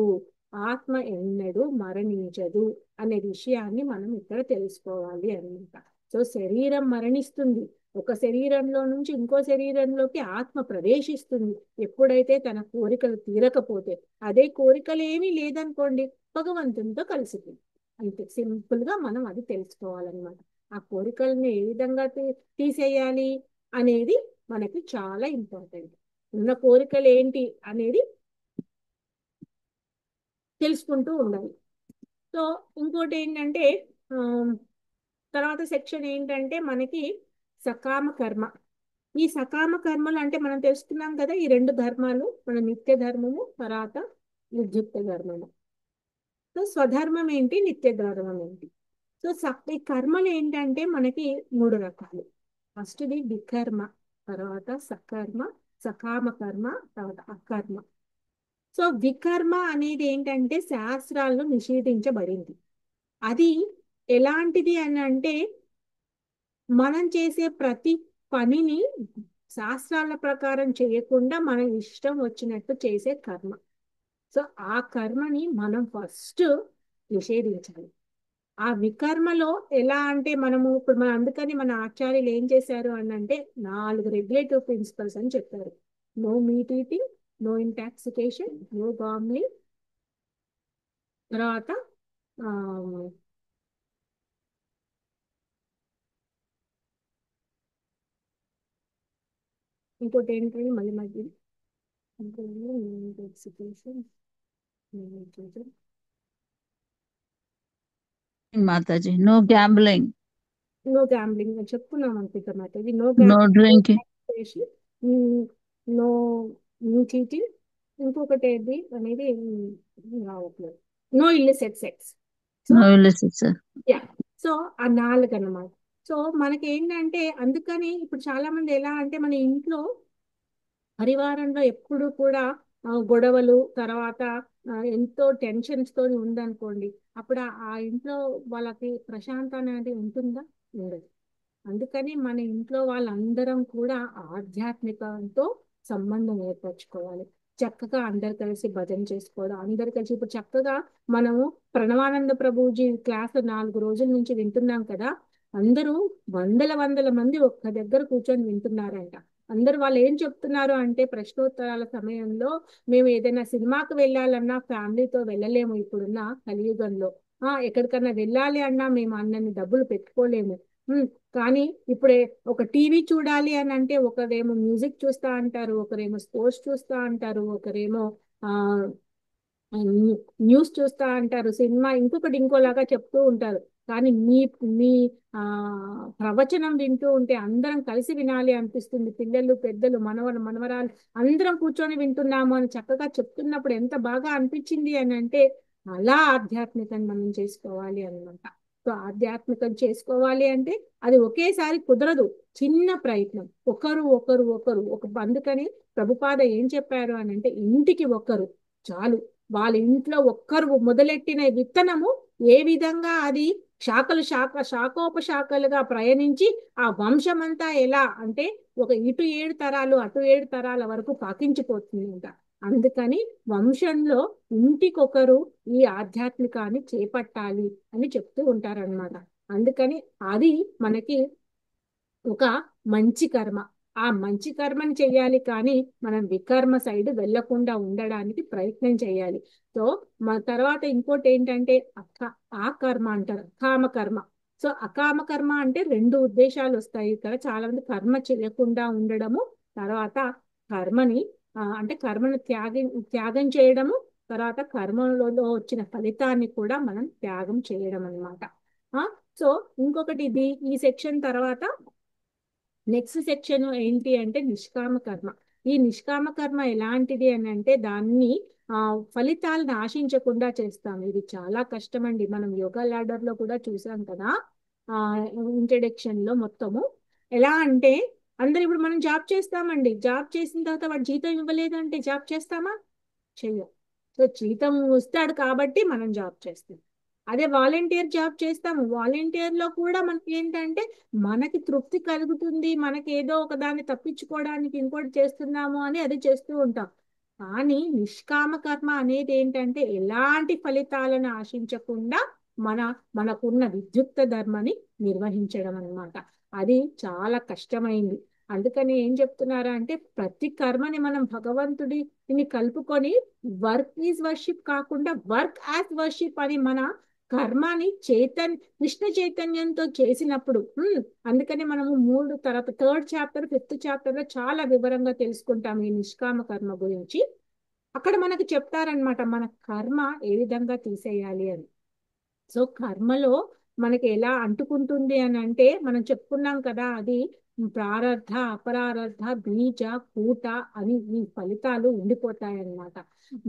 ఆత్మ ఎన్నడూ మరణించదు అనే విషయాన్ని మనం ఇక్కడ తెలుసుకోవాలి అన్నమాట. సో శరీరం మరణిస్తుంది, ఒక శరీరంలో నుంచి ఇంకో శరీరంలోకి ఆత్మ ప్రవేశిస్తుంది ఎప్పుడైతే తన కోరికలు తీరకపోతే. అదే కోరికలు ఏమీ లేదనుకోండి, భగవంతునితో కలిసిపోయింది. అంతే సింపుల్ గా మనం అది తెలుసుకోవాలన్నమాట. ఆ కోరికల్ని ఏ విధంగా తీసేయాలి అనేది మనకి చాలా ఇంపార్టెంట్. ఉన్న కోరికలు ఏంటి అనేది తెలుసుకుంటూ ఉండాలి. సో ఇంకోటి ఏంటంటే ఆ, తర్వాత సెక్షన్ ఏంటంటే మనకి సకామ కర్మ. ఈ సకామ కర్మలు అంటే మనం తెలుసుకున్నాం కదా, ఈ రెండు ధర్మాలు, మన నిత్య ధర్మము, తర్వాత నిర్జుక్త ధర్మము. సో స్వధర్మం ఏంటి, నిత్య ధర్మం ఏంటి. సో ఈ కర్మలు ఏంటంటే మనకి మూడు రకాలు. ఫస్ట్ది వికర్మ, తర్వాత సకర్మ, సకామ కర్మ, తర్వాత అకర్మ. సో వికర్మ అనేది ఏంటంటే శాస్త్రాల్లో నిషేధించబడింది. అది ఎలాంటిది అని అంటే మనం చేసే ప్రతి పనిని శాస్త్రాల ప్రకారం చేయకుండా మన ఇష్టం వచ్చినట్టు చేసే కర్మ. సో ఆ కర్మని మనం ఫస్ట్ నిషేధించాలి. ఆ వికర్మలో ఎలా అంటే మనము ఇప్పుడు మన అందుకని మన ఆచార్యులు ఏం చేశారు అని అంటే 4 రెగ్యులేటివ్ ప్రిన్సిపల్స్ అని చెప్పారు. No meat eating, no intoxication, no gambling, తర్వాత ఆ, ఇంకోటి ఏంటంటే మళ్ళీ మళ్ళీ intoxication, Mataji, no gambling, no gambling అని చెప్పుకున్నాం అనుకుంటున్నమాట. ఇది no no drinking, gambling, no cheating, ఇంకొకటి ఏది అనేది రావట్లేదు, no illicit sex. So no illicit. Yeah, so ఆ 4 అన్నమాట. సో మనకి ఏంటంటే అందుకని ఇప్పుడు చాలా మంది ఎలా అంటే మన ఇంట్లో పరివారంలో ఎప్పుడు కూడా గొడవలు, తర్వాత ఎంతో టెన్షన్స్ తోని ఉందనుకోండి, అప్పుడు ఆ ఇంట్లో వాళ్ళకి ప్రశాంతత అనేది ఉంటుందా? ఉండదు. అందుకని మన ఇంట్లో వాళ్ళందరం కూడా ఆధ్యాత్మికంతో సంబంధం ఏర్పరచుకోవాలి. చక్కగా అందరు కలిసి భజన చేసుకోవడం, అందరు కలిసి ఇప్పుడు చక్కగా మనము ప్రణవానంద ప్రభుజీ క్లాస్ 4 రోజుల నుంచి వింటున్నాం కదా. అందరూ వందల వందల మంది ఒక్క దగ్గర కూర్చొని వింటున్నారంట. అందరు వాళ్ళు ఏం చెప్తున్నారు అంటే ప్రశ్నోత్తరాల సమయంలో మేము ఏదైనా సినిమాకి వెళ్ళాలన్నా ఫ్యామిలీతో వెళ్ళలేము ఇప్పుడున్న కలియుగంలో. ఎక్కడికన్నా వెళ్ళాలి అన్నా మేము అన్నన్ని డబ్బులు పెట్టుకోలేము. కానీ ఇప్పుడే ఒక టీవీ చూడాలి అని అంటే ఒకరేమో మ్యూజిక్ చూస్తా అంటారు, ఒకరేమో స్పోర్ట్స్ చూస్తా అంటారు, ఒకరేమో ఆ న్యూస్ చూస్తా అంటారు, సినిమా ఇంకొకటి ఇంకోలాగా చెప్తూ ఉంటారు. కానీ మీ మీ ఆ ప్రవచనం వింటూ ఉంటే అందరం కలిసి వినాలి అనిపిస్తుంది. పిల్లలు, పెద్దలు, మనవరాలు అందరం కూర్చొని వింటున్నాము అని చక్కగా చెప్తున్నప్పుడు ఎంత బాగా అనిపించింది అని అంటే అలా ఆధ్యాత్మికం మనం చేసుకోవాలి అన్నమాట. సో ఆధ్యాత్మికం చేసుకోవాలి అంటే అది ఒకేసారి కుదరదు, చిన్న ప్రయత్నం, ఒకరు ఒకరు ఒకరు ఒక. అందుకని ప్రభుపాద ఏం చెప్పారు అని అంటే ఇంటికి ఒకరు చాలు. వాళ్ళ ఇంట్లో ఒక్కరు మొదలెట్టిన విత్తనము ఏ విధంగా అది శాఖోపశాఖలుగా ప్రయాణించి ఆ వంశమంతా ఎలా అంటే ఒక ఇటు 7 తరాలు అటు 7 తరాల వరకు పాకించిపోతుందంట. అందుకని వంశంలో ఇంటికొకరు ఈ ఆధ్యాత్మికాన్ని చేపట్టాలి అని చెప్తూ ఉంటారనమాట. అందుకని అది మనకి ఒక మంచి కర్మ. ఆ మంచి కర్మని చెయ్యాలి, కానీ మనం వికర్మ సైడ్ వెళ్లకుండా ఉండడానికి ప్రయత్నం చేయాలి. సో మన తర్వాత ఇంకోటి ఏంటంటే ఆ కర్మ అంటారు అకామ కర్మ. సో అకామ కర్మ అంటే 2 ఉద్దేశాలు వస్తాయి ఇక్కడ. చాలా మంది కర్మ చేయకుండా ఉండడము, తర్వాత కర్మని అంటే కర్మను త్యాగం చేయడము, తర్వాత కర్మలో వచ్చిన ఫలితాన్ని కూడా మనం త్యాగం చేయడం అనమాట. సో ఇంకొకటి ఇది ఈ సెక్షన్ తర్వాత నెక్స్ట్ సెక్షన్ ఏంటి అంటే నిష్కామ కర్మ. ఈ నిష్కామ కర్మ ఎలాంటిది అని అంటే దాన్ని ఆ ఫలితాలను ఆశించకుండా చేస్తాం. ఇది చాలా కష్టం అండి. మనం యోగా ల్యాడర్ లో కూడా చూసాం కదా, ఆ ఇంట్రడక్షన్ లో మొత్తము. ఎలా అంటే అందరు ఇప్పుడు మనం జాబ్ చేస్తామండి, జాబ్ చేసిన తర్వాత వాడు జీతం ఇవ్వలేదంటే జాబ్ చేస్తామా? చెయ్యం. సో జీతం వస్తాడు కాబట్టి మనం జాబ్ చేస్తాం. అదే వాలంటీర్ జాబ్ చేస్తాము, వాలంటీర్ లో కూడా మనకి ఏంటంటే మనకి తృప్తి కలుగుతుంది, మనకి ఏదో ఒక దాన్ని తప్పించుకోవడానికి ఇంకోటి చేస్తున్నాము అని అది చేస్తూ ఉంటాం. కానీ నిష్కామ కర్మ అనేది ఏంటంటే ఎలాంటి ఫలితాలను ఆశించకుండా మన మనకున్న విద్యుక్త ధర్మని నిర్వహించడం అన్నమాట. అది చాలా కష్టమైంది. అందుకని ఏం చెప్తున్నారా అంటే ప్రతి కర్మని మనం భగవంతుడిని కలుపుకొని వర్క్ ఈజ్ వర్షిప్ కాకుండా వర్క్ యాజ్ వర్షిప్ అని మన కర్మని కృష్ణ చైతన్యంతో చేసినప్పుడు అందుకని మనము మూడు తర్వాత థర్డ్ చాప్టర్ ఫిఫ్త్ చాప్టర్ లో చాలా వివరంగా తెలుసుకుంటాం ఈ నిష్కామ కర్మ గురించి. అక్కడ మనకు చెప్తారనమాట మన కర్మ ఏ విధంగా తీసేయాలి అని. సో కర్మలో మనకి ఎలా అంటుకుంటుంది అని అంటే మనం చెప్పుకున్నాం కదా, అది ప్రారబ్ధ అపరారబ్ధ బీజ కూట అని ఈ ఫలితాలు ఉండిపోతాయి అన్నమాట.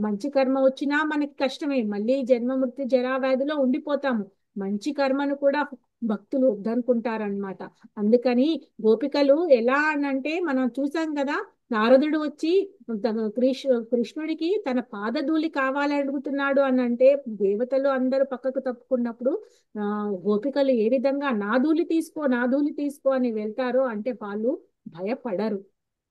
మంచి కర్మ వచ్చినా మనకి కష్టమే, మళ్ళీ జన్మ మృత్యు జరా వ్యాధిలో ఉండిపోతాము. మంచి కర్మను కూడా భక్తులు వద్దనుకుంటారనమాట. అందుకని గోపికలు ఎలా అనంటే మనం చూసాం కదా, నారదుడు వచ్చి కృష్ణుడికి తన పాదధూళి కావాలని అడుగుతున్నాడు అని అంటే దేవతలు అందరూ పక్కకు తప్పుకున్నప్పుడు ఆ గోపికలు ఏ విధంగా నా ధూళి తీసుకో నా ధూళి తీసుకో అని వెళ్తారో అంటే వాళ్ళు భయపడరు.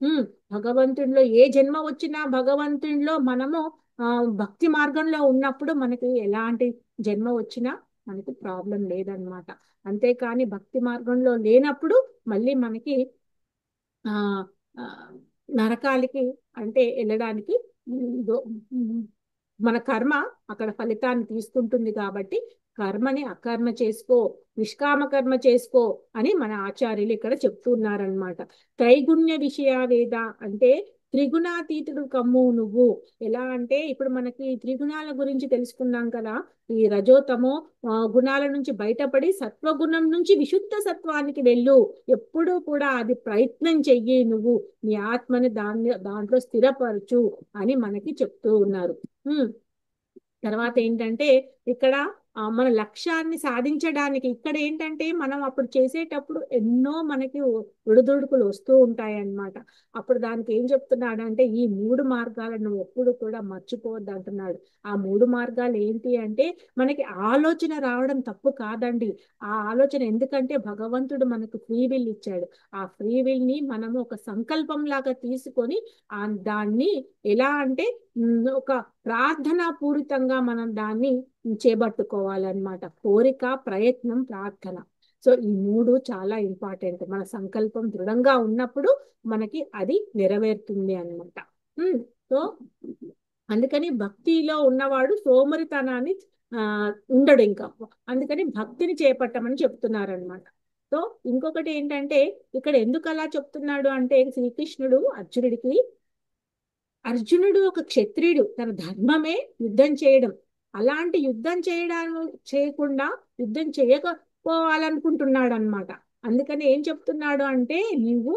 ఉమ్, భగవంతుడిలో ఏ జన్మ వచ్చినా భగవంతుడిలో మనము ఆ భక్తి మార్గంలో ఉన్నప్పుడు మనకి ఎలాంటి జన్మ వచ్చినా మనకి ప్రాబ్లం లేదనమాట. అంతేకాని భక్తి మార్గంలో లేనప్పుడు మళ్ళీ మనకి ఆ ఆ, నరకాలకి అంటే వెళ్ళడానికి దో- మన కర్మ అక్కడ ఫలితాన్ని తీసుకుంటుంది కాబట్టి కర్మని అకర్మ చేసుకో, నిష్కామ కర్మ చేసుకో అని మన ఆచార్యులు ఇక్కడ చెప్తున్నారనమాట. త్రైగుణ్య విషయ వేద అంటే త్రిగుణాతీతుడు కమ్ము నువ్వు. ఎలా అంటే ఇప్పుడు మనకి త్రిగుణాల గురించి తెలుసుకున్నాం కదా, ఈ రజోతమో గుణాల నుంచి బయటపడి సత్వగుణం నుంచి విశుద్ధ సత్వానికి వెళ్ళు. ఎప్పుడూ కూడా అది ప్రయత్నం చెయ్యి, నువ్వు నీ ఆత్మని దాంట్లో స్థిరపరచు అని మనకి చెప్తూ ఉన్నారు. తర్వాత ఏంటంటే ఇక్కడ మన లక్ష్యాన్ని సాధించడానికి ఇక్కడ ఏంటంటే మనం అప్పుడు చేసేటప్పుడు ఎన్నో మనకి ఒడిదుడుకులు వస్తూ ఉంటాయి అన్నమాట. అప్పుడు దానికి ఏం చెప్తున్నాడు అంటే ఈ మూడు మార్గాలను ఎప్పుడు కూడా మర్చిపోవద్దు అంటున్నాడు. ఆ మూడు మార్గాలు ఏంటి అంటే మనకి ఆలోచన రావడం తప్పు కాదండి. ఆ ఆలోచన ఎందుకంటే భగవంతుడు మనకు ఫ్రీ విల్ ఇచ్చాడు. ఆ ఫ్రీ విల్ ని మనము ఒక సంకల్పం లాగా తీసుకొని దాన్ని ఎలా అంటే ఒక ప్రార్థనా పూరితంగా మనం దాన్ని చేపట్టుకోవాలన్నమాట. కోరిక, ప్రయత్నం, ప్రార్థన. సో ఈ మూడు చాలా ఇంపార్టెంట్. మన సంకల్పం దృఢంగా ఉన్నప్పుడు మనకి అది నెరవేరుతుంది అన్నమాట. సో అందుకని భక్తిలో ఉన్నవాడు సోమరితనాన్ని ఆ ఉండడు ఇంకా. అందుకని భక్తిని చేపట్టమని చెప్తున్నారనమాట. సో ఇంకొకటి ఏంటంటే ఇక్కడ ఎందుకు అలా చెప్తున్నాడు అంటే శ్రీకృష్ణుడు అర్జునుడికి, అర్జునుడు ఒక క్షత్రియుడు, తన ధర్మమే యుద్ధం చేయడం. అలాంటి యుద్ధం చేయకుండా యుద్ధం చేయకపోవాలనుకుంటున్నాడు అనమాట. అందుకని ఏం చెప్తున్నాడు అంటే నువ్వు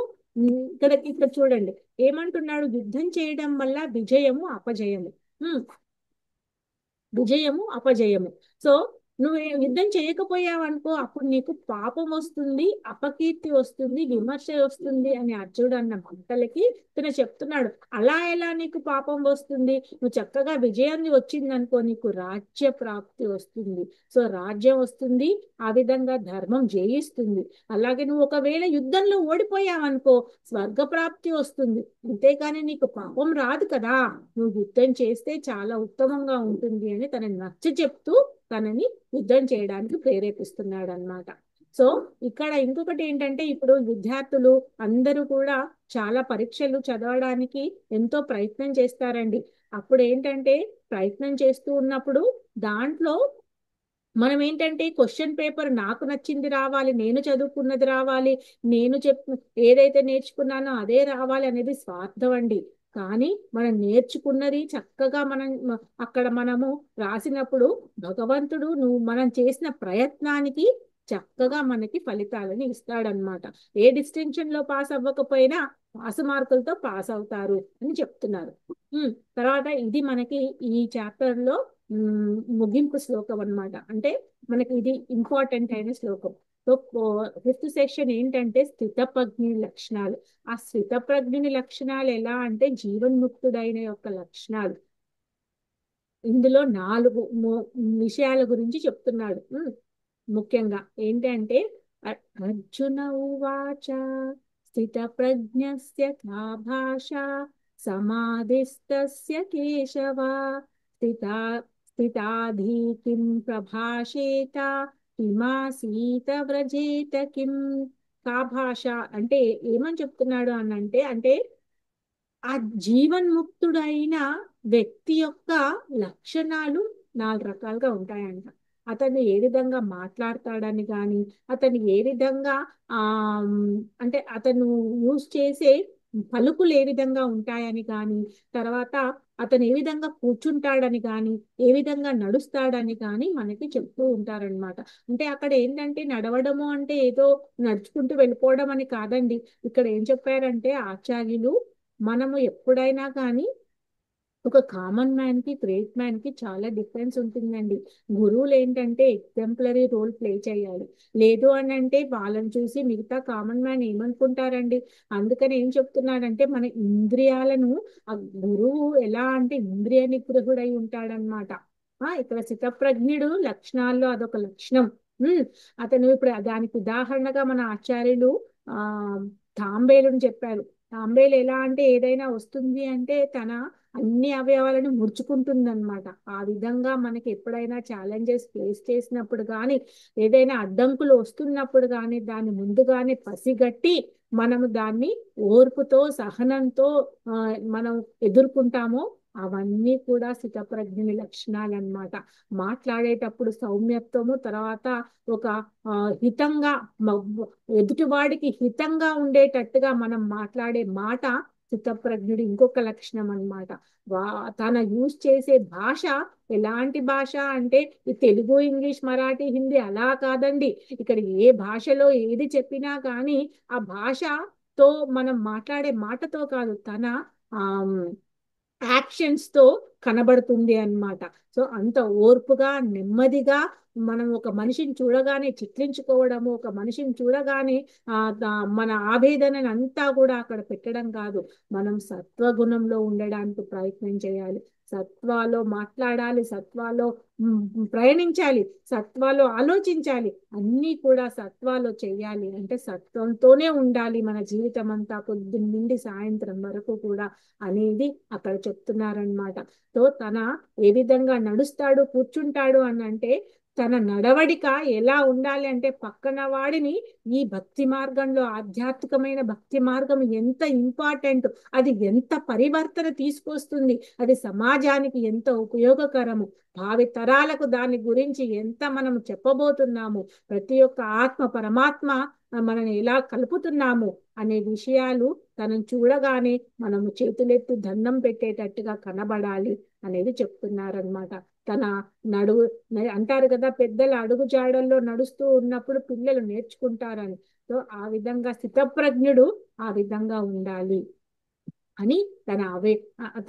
ఇక్కడ చూడండి ఏమంటున్నాడు, యుద్ధం చేయడం వల్ల విజయము అపజయము. ఉమ్, విజయము అపజయము. సో నువ్వు యుద్ధం చేయకపోయావనుకో అప్పుడు నీకు పాపం వస్తుంది, అపకీర్తి వస్తుంది, విమర్శ వస్తుంది అని అర్జునుడు అన్న మంటలకి ఇతను చెప్తున్నాడు. అలా ఎలా నీకు పాపం వస్తుంది, నువ్వు చక్కగా విజయాన్ని వచ్చిందనుకో నీకు రాజ్య ప్రాప్తి వస్తుంది. సో రాజ్యం వస్తుంది, ఆ విధంగా ధర్మం జయిస్తుంది. అలాగే నువ్వు ఒకవేళ యుద్ధంలో ఓడిపోయావనుకో స్వర్గ ప్రాప్తి వస్తుంది. అంతేకాని నీకు పాపం రాదు కదా, నువ్వు యుద్ధం చేస్తే చాలా ఉత్తమంగా ఉంటుంది అని తనని నచ్చ చెప్తూ తనని యుద్ధం చేయడానికి ప్రేరేపిస్తున్నాడు అన్నమాట. సో ఇక్కడ ఇంకొకటి ఏంటంటే ఇప్పుడు విద్యార్థులు అందరూ కూడా చాలా పరీక్షలు చదవడానికి ఎంతో ప్రయత్నం చేస్తారండి. అప్పుడు ఏంటంటే ప్రయత్నం చేస్తూ ఉన్నప్పుడు దాంట్లో మనం ఏంటంటే క్వశ్చన్ పేపర్ నాకు నచ్చింది రావాలి, నేను చదువుకున్నది రావాలి, నేను ఏదైతే నేర్చుకున్నానో అదే రావాలి అనేది స్వార్థం అండి. కానీ మనం నేర్చుకున్నది చక్కగా అక్కడ మనము రాసినప్పుడు భగవంతుడు నువ్వు మనం చేసిన ప్రయత్నానికి చక్కగా మనకి ఫలితాలని ఇస్తాడనమాట. ఏ డిస్టింక్షన్ లో పాస్ అవ్వకపోయినా పాస్ మార్కులతో పాస్ అవుతారు అని చెప్తున్నారు. తర్వాత ఇది మనకి ఈ చాప్టర్ లో ముగింపు శ్లోకం అన్నమాట. అంటే మనకి ఇది ఇంపార్టెంట్ అయిన శ్లోకం. సో ఫిఫ్త్ సెక్షన్ ఏంటంటే స్థితప్రజ్ఞ లక్షణాలు. ఆ స్థితప్రజ్ఞుని లక్షణాలు ఎలా అంటే జీవన్ముక్తుడైన యొక్క లక్షణాలు. ఇందులో నాలుగు విషయాల గురించి చెప్తున్నాడు. ముఖ్యంగా ఏంటంటే అర్జున ఉవాచ స్థిత ప్రజ్ఞస్య కా భాష సమాధిస్తస్య కేశవ స్థితా స్థితాధి ప్రభాషేత కిమాసీత వ్రజేత కిం. కా భాష అంటే ఏమని చెప్తున్నాడు అని అంటే ఆ జీవన్ముక్తుడైన వ్యక్తి యొక్క లక్షణాలు నాలుగు రకాలుగా ఉంటాయంట. అతను ఏ విధంగా మాట్లాడతాడని కానీ, అతను ఏ విధంగా ఆ అంటే అతను యూజ్ చేసే పలుకులు ఏ విధంగా ఉంటాయని కానీ, తర్వాత అతను ఏ విధంగా కూర్చుంటాడని కానీ, ఏ విధంగా నడుస్తాడని కానీ మనకి చెప్తూ ఉంటారనమాట. అంటే అక్కడ ఏంటంటే నడవడము అంటే ఏదో నడుచుకుంటూ వెళ్ళిపోవడం అని కాదండి. ఇక్కడ ఏం చెప్పారంటే ఆచార్యులు, మనము ఎప్పుడైనా కానీ ఒక కామన్ మ్యాన్ కి గ్రేట్ మ్యాన్ కి చాలా డిఫరెన్స్ ఉంటుందండి. గురువులు ఏంటంటే ఎగ్జాంపులరీ రోల్ ప్లే చేయాలి. లేదు అని అంటే వాళ్ళని చూసి మిగతా కామన్ మ్యాన్ ఏమనుకుంటారండి. అందుకని ఏం చెప్తున్నాడంటే మన ఇంద్రియాలను ఆ గురువు ఎలా అంటే ఇంద్రియ నిగ్రహుడై ఉంటాడనమాట. ఇక్కడ స్థితప్రజ్ఞుడు లక్షణాల్లో అదొక లక్షణం. ఉమ్, అతను ఇప్పుడు దానికి ఉదాహరణగా మన ఆచార్యులు ఆ తాంబేలుని చెప్పారు. తాంబేలు ఎలా అంటే ఏదైనా వస్తుంది అంటే తన అన్ని అవయవాలను ముడుచుకుంటుంది అనమాట. ఆ విధంగా మనకి ఎప్పుడైనా ఛాలెంజెస్ ఫేస్ చేసినప్పుడు కానీ, ఏదైనా అడ్డంకులు వస్తున్నప్పుడు కానీ దాన్ని ముందుగానే పసిగట్టి మనము దాన్ని ఓర్పుతో సహనంతో మనం ఎదుర్కొంటామో అవన్నీ కూడా స్థితప్రజ్ఞుని లక్షణాలు అన్నమాట. మాట్లాడేటప్పుడు సౌమ్యత్వము, తర్వాత ఒక హితంగా ఎదుటివాడికి హితంగా ఉండేటట్టుగా మనం మాట్లాడే మాట స్థితప్రజ్ఞుడి ఇంకొక లక్షణం అన్నమాట. తన యూజ్ చేసే భాష ఎలాంటి భాష అంటే ఈ తెలుగు, ఇంగ్లీష్, మరాఠీ, హిందీ అలా కాదండి. ఇక్కడ ఏ భాషలో ఏది చెప్పినా కానీ ఆ భాషతో మనం మాట్లాడే మాటతో కాదు, తన ఆ యాక్షన్స్ తో కనబడుతుంది అన్నమాట. సో అంత ఓర్పుగా నెమ్మదిగా మనం ఒక మనిషిని చూడగానే చిత్రించుకోవడము, ఒక మనిషిని చూడగానే మన ఆవేదనని అంతా కూడా అక్కడ పెట్టడం కాదు. మనం సత్వగుణంలో ఉండడానికి ప్రయత్నం చేయాలి. సత్వాలో మాట్లాడాలి, సత్వాలో ప్రయాణించాలి, సత్వాలో ఆలోచించాలి. అన్నీ కూడా సత్వాలో చేయాలి. అంటే సత్వంతోనే ఉండాలి మన జీవితం అంతా పొద్దున్న నుండి సాయంత్రం వరకు కూడా అనేది అక్కడ చెప్తున్నారనమాట. సో తన ఏ విధంగా నడుస్తాడు, కూర్చుంటాడు అని అంటే తన నడవడిక ఎలా ఉండాలి అంటే పక్కన వాడిని ఈ భక్తి మార్గంలో, ఆధ్యాత్మికమైన భక్తి మార్గం ఎంత ఇంపార్టెంట్, అది ఎంత పరివర్తన తీసుకొస్తుంది, అది సమాజానికి ఎంత ఉపయోగకరము, భావి తరాలకు దాని గురించి ఎంత మనం చెప్పబోతున్నాము, ప్రతి ఒక్క ఆత్మ పరమాత్మ మనని ఎలా కలుపుతున్నాము అనే విషయాలు తనను చూడగానే మనము చేతులెత్తి దండం పెట్టేటట్టుగా కనబడాలి అనేది చెప్తున్నారనమాట. తన నడువు అంటారు కదా పెద్దల అడుగు జాడల్లో నడుస్తూ ఉన్నప్పుడు పిల్లలు నేర్చుకుంటారని. సో ఆ విధంగా స్థితప్రజ్ఞుడు ఆ విధంగా ఉండాలి అని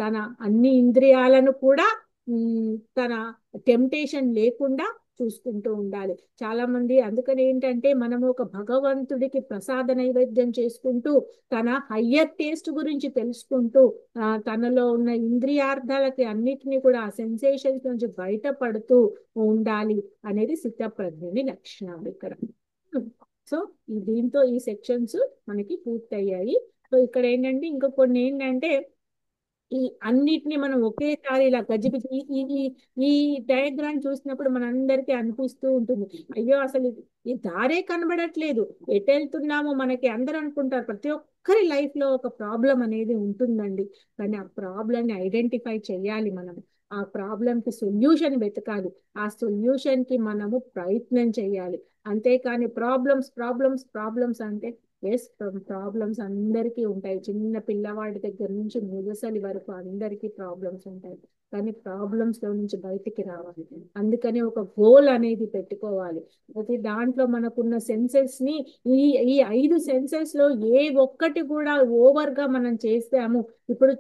తన అన్ని ఇంద్రియాలను కూడా తన టెంప్టేషన్ లేకుండా చూసుకుంటూ ఉండాలి. చాలా మంది అందుకని ఏంటంటే మనము ఒక భగవంతుడికి ప్రసాద నైవేద్యం చేసుకుంటూ తన హయ్యర్ టేస్ట్ గురించి తెలుసుకుంటూ తనలో ఉన్న ఇంద్రియార్థాలకి అన్నిటినీ కూడా ఆ సెన్సేషన్స్ నుంచి బయటపడుతూ ఉండాలి అనేది స్థితప్రజ్ఞుని లక్షణాలు ఇక్కడ. సో దీంతో ఈ సెక్షన్స్ మనకి పూర్తయ్యాయి. సో ఇక్కడ ఏంటంటే ఇంకా కొన్ని ఏంటంటే ఈ అన్నిటిని మనం ఒకేసారి ఇలా గజిబిజి ఈ డయాగ్రామ్ చూసినప్పుడు మనందరికీ అనిపిస్తూ ఉంటుంది, అయ్యో అసలు ఈ దారే కనబడట్లేదు, ఎటు వెళ్తున్నామో మనకి అందరూ అనుకుంటారు. ప్రతి ఒక్కరి లైఫ్ లో ఒక ప్రాబ్లం అనేది ఉంటుందండి. కానీ ఆ ప్రాబ్లం ని ఐడెంటిఫై చేయాలి మనం, ఆ ప్రాబ్లం కి సొల్యూషన్ వెతకాలి, ఆ సొల్యూషన్ కి మనము ప్రయత్నం చేయాలి. అంతేకాని ప్రాబ్లమ్స్ ప్రాబ్లమ్స్ ప్రాబ్లమ్స్ అంటే ఎస్, ప్రాబ్లమ్స్ అందరికీ ఉంటాయి. చిన్న పిల్లవాడి దగ్గర నుంచి ముసలి వరకు అందరికీ ప్రాబ్లమ్స్ ఉంటాయి. కానీ ప్రాబ్లమ్స్ లో నుంచి బయటికి రావాలి. అందుకని ఒక గోల్ అనేది పెట్టుకోవాలి. ప్రతి దాంట్లో మనకున్న సెన్సెస్ ని ఈ ఈ 5 సెన్సెస్ లో ఏ ఒక్కటి కూడా ఓవర్ గా మనం చేస్తాము. ఇప్పుడు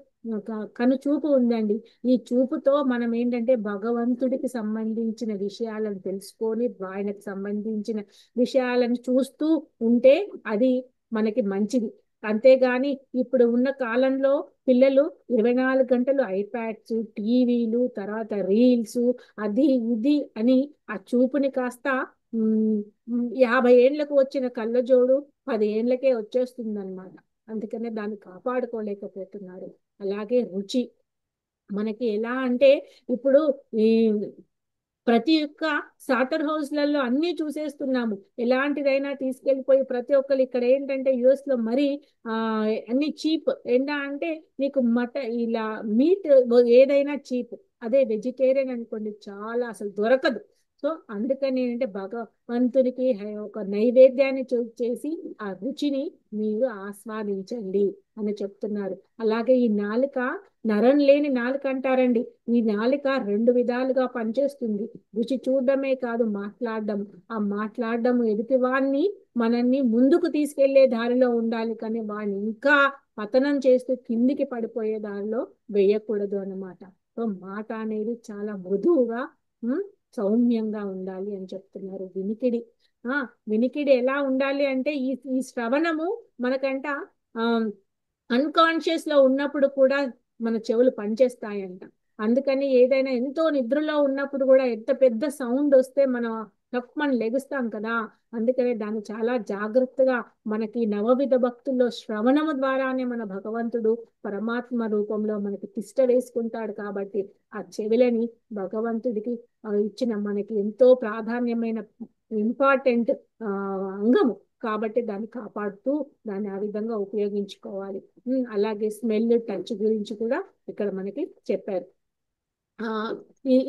కను చూపు ఉందండి, ఈ చూపుతో మనం ఏంటంటే భగవంతుడికి సంబంధించిన విషయాలను తెలుసుకొని ఆయనకు సంబంధించిన విషయాలను చూస్తూ ఉంటే అది మనకి మంచిది. అంతేగాని ఇప్పుడు ఉన్న కాలంలో పిల్లలు 24 గంటలు ఐప్యాడ్స్, టీవీలు, తర్వాత రీల్స్, అది ఇది అని ఆ చూపుని కాస్త 50 ఏళ్లకు వచ్చిన కళ్ళజోడు 10 ఏళ్లకే వచ్చేస్తుంది అనమాట. అందుకనే దాన్ని కాపాడుకోలేకపోతున్నారు. అలాగే రుచి మనకి ఎలా అంటే ఇప్పుడు ఈ ప్రతి ఒక్క సాటర్ హౌస్లలో అన్ని చూసేస్తున్నాము. ఎలాంటిదైనా తీసుకెళ్లిపోయి ప్రతి ఒక్కరు ఇక్కడ ఏంటంటే యుఎస్ లో మరి ఆ అన్ని చీప్. ఏంటా అంటే నీకు ఇలా మీట్ ఏదైనా చీప్. అదే వెజిటేరియన్ అనుకోండి చాలా అసలు దొరకదు. సో అందుకని ఏంటంటే భగవంతునికి ఒక నైవేద్యాన్ని చేసి ఆ రుచిని మీరు ఆస్వాదించండి అని చెప్తున్నారు. అలాగే ఈ నాలుక నరం లేని నాలుక అంటారండి. ఈ నాలుక 2 విధాలుగా పనిచేస్తుంది. రుచి చూడడమే కాదు మాట్లాడడం. ఆ మాట్లాడడం ఎదుటివాన్ని మనల్ని ముందుకు తీసుకెళ్లే దారిలో ఉండాలి, కానీ వాడిని ఇంకా పతనం చేస్తూ కిందికి పడిపోయే దారిలో వేయకూడదు అన్నమాట. సో మాట అనేది చాలా మృదువుగా ఉమ్, సౌమ్యంగా ఉండాలి అని చెప్తున్నారు. వినికిడి వినికిడి ఎలా ఉండాలి అంటే ఈ ఈ శ్రవణము మనకంట ఆ అన్కాన్షియస్ లో ఉన్నప్పుడు కూడా మన చెవులు పనిచేస్తాయంట. అందుకని ఏదైనా ఎంతో నిద్రలో ఉన్నప్పుడు కూడా ఎంత పెద్ద సౌండ్ వస్తే మనం లెగుస్తాం కదా. అందుకనే దాన్ని చాలా జాగ్రత్తగా మనకి నవవిధ భక్తుల్లో శ్రవణము ద్వారానే మన భగవంతుడు పరమాత్మ రూపంలో మనకి తిష్ట వేసుకుంటాడు. కాబట్టి ఆ చెవులని భగవంతుడికి ఇచ్చిన మనకి ఎంతో ప్రాధాన్యమైన ఇంపార్టెంట్ అంగము. కాబట్టి దాన్ని కాపాడుతూ దాన్ని ఆ విధంగా ఉపయోగించుకోవాలి. అలాగే స్మెల్, టచ్ గురించి కూడా ఇక్కడ మనకి చెప్పారు. ఆ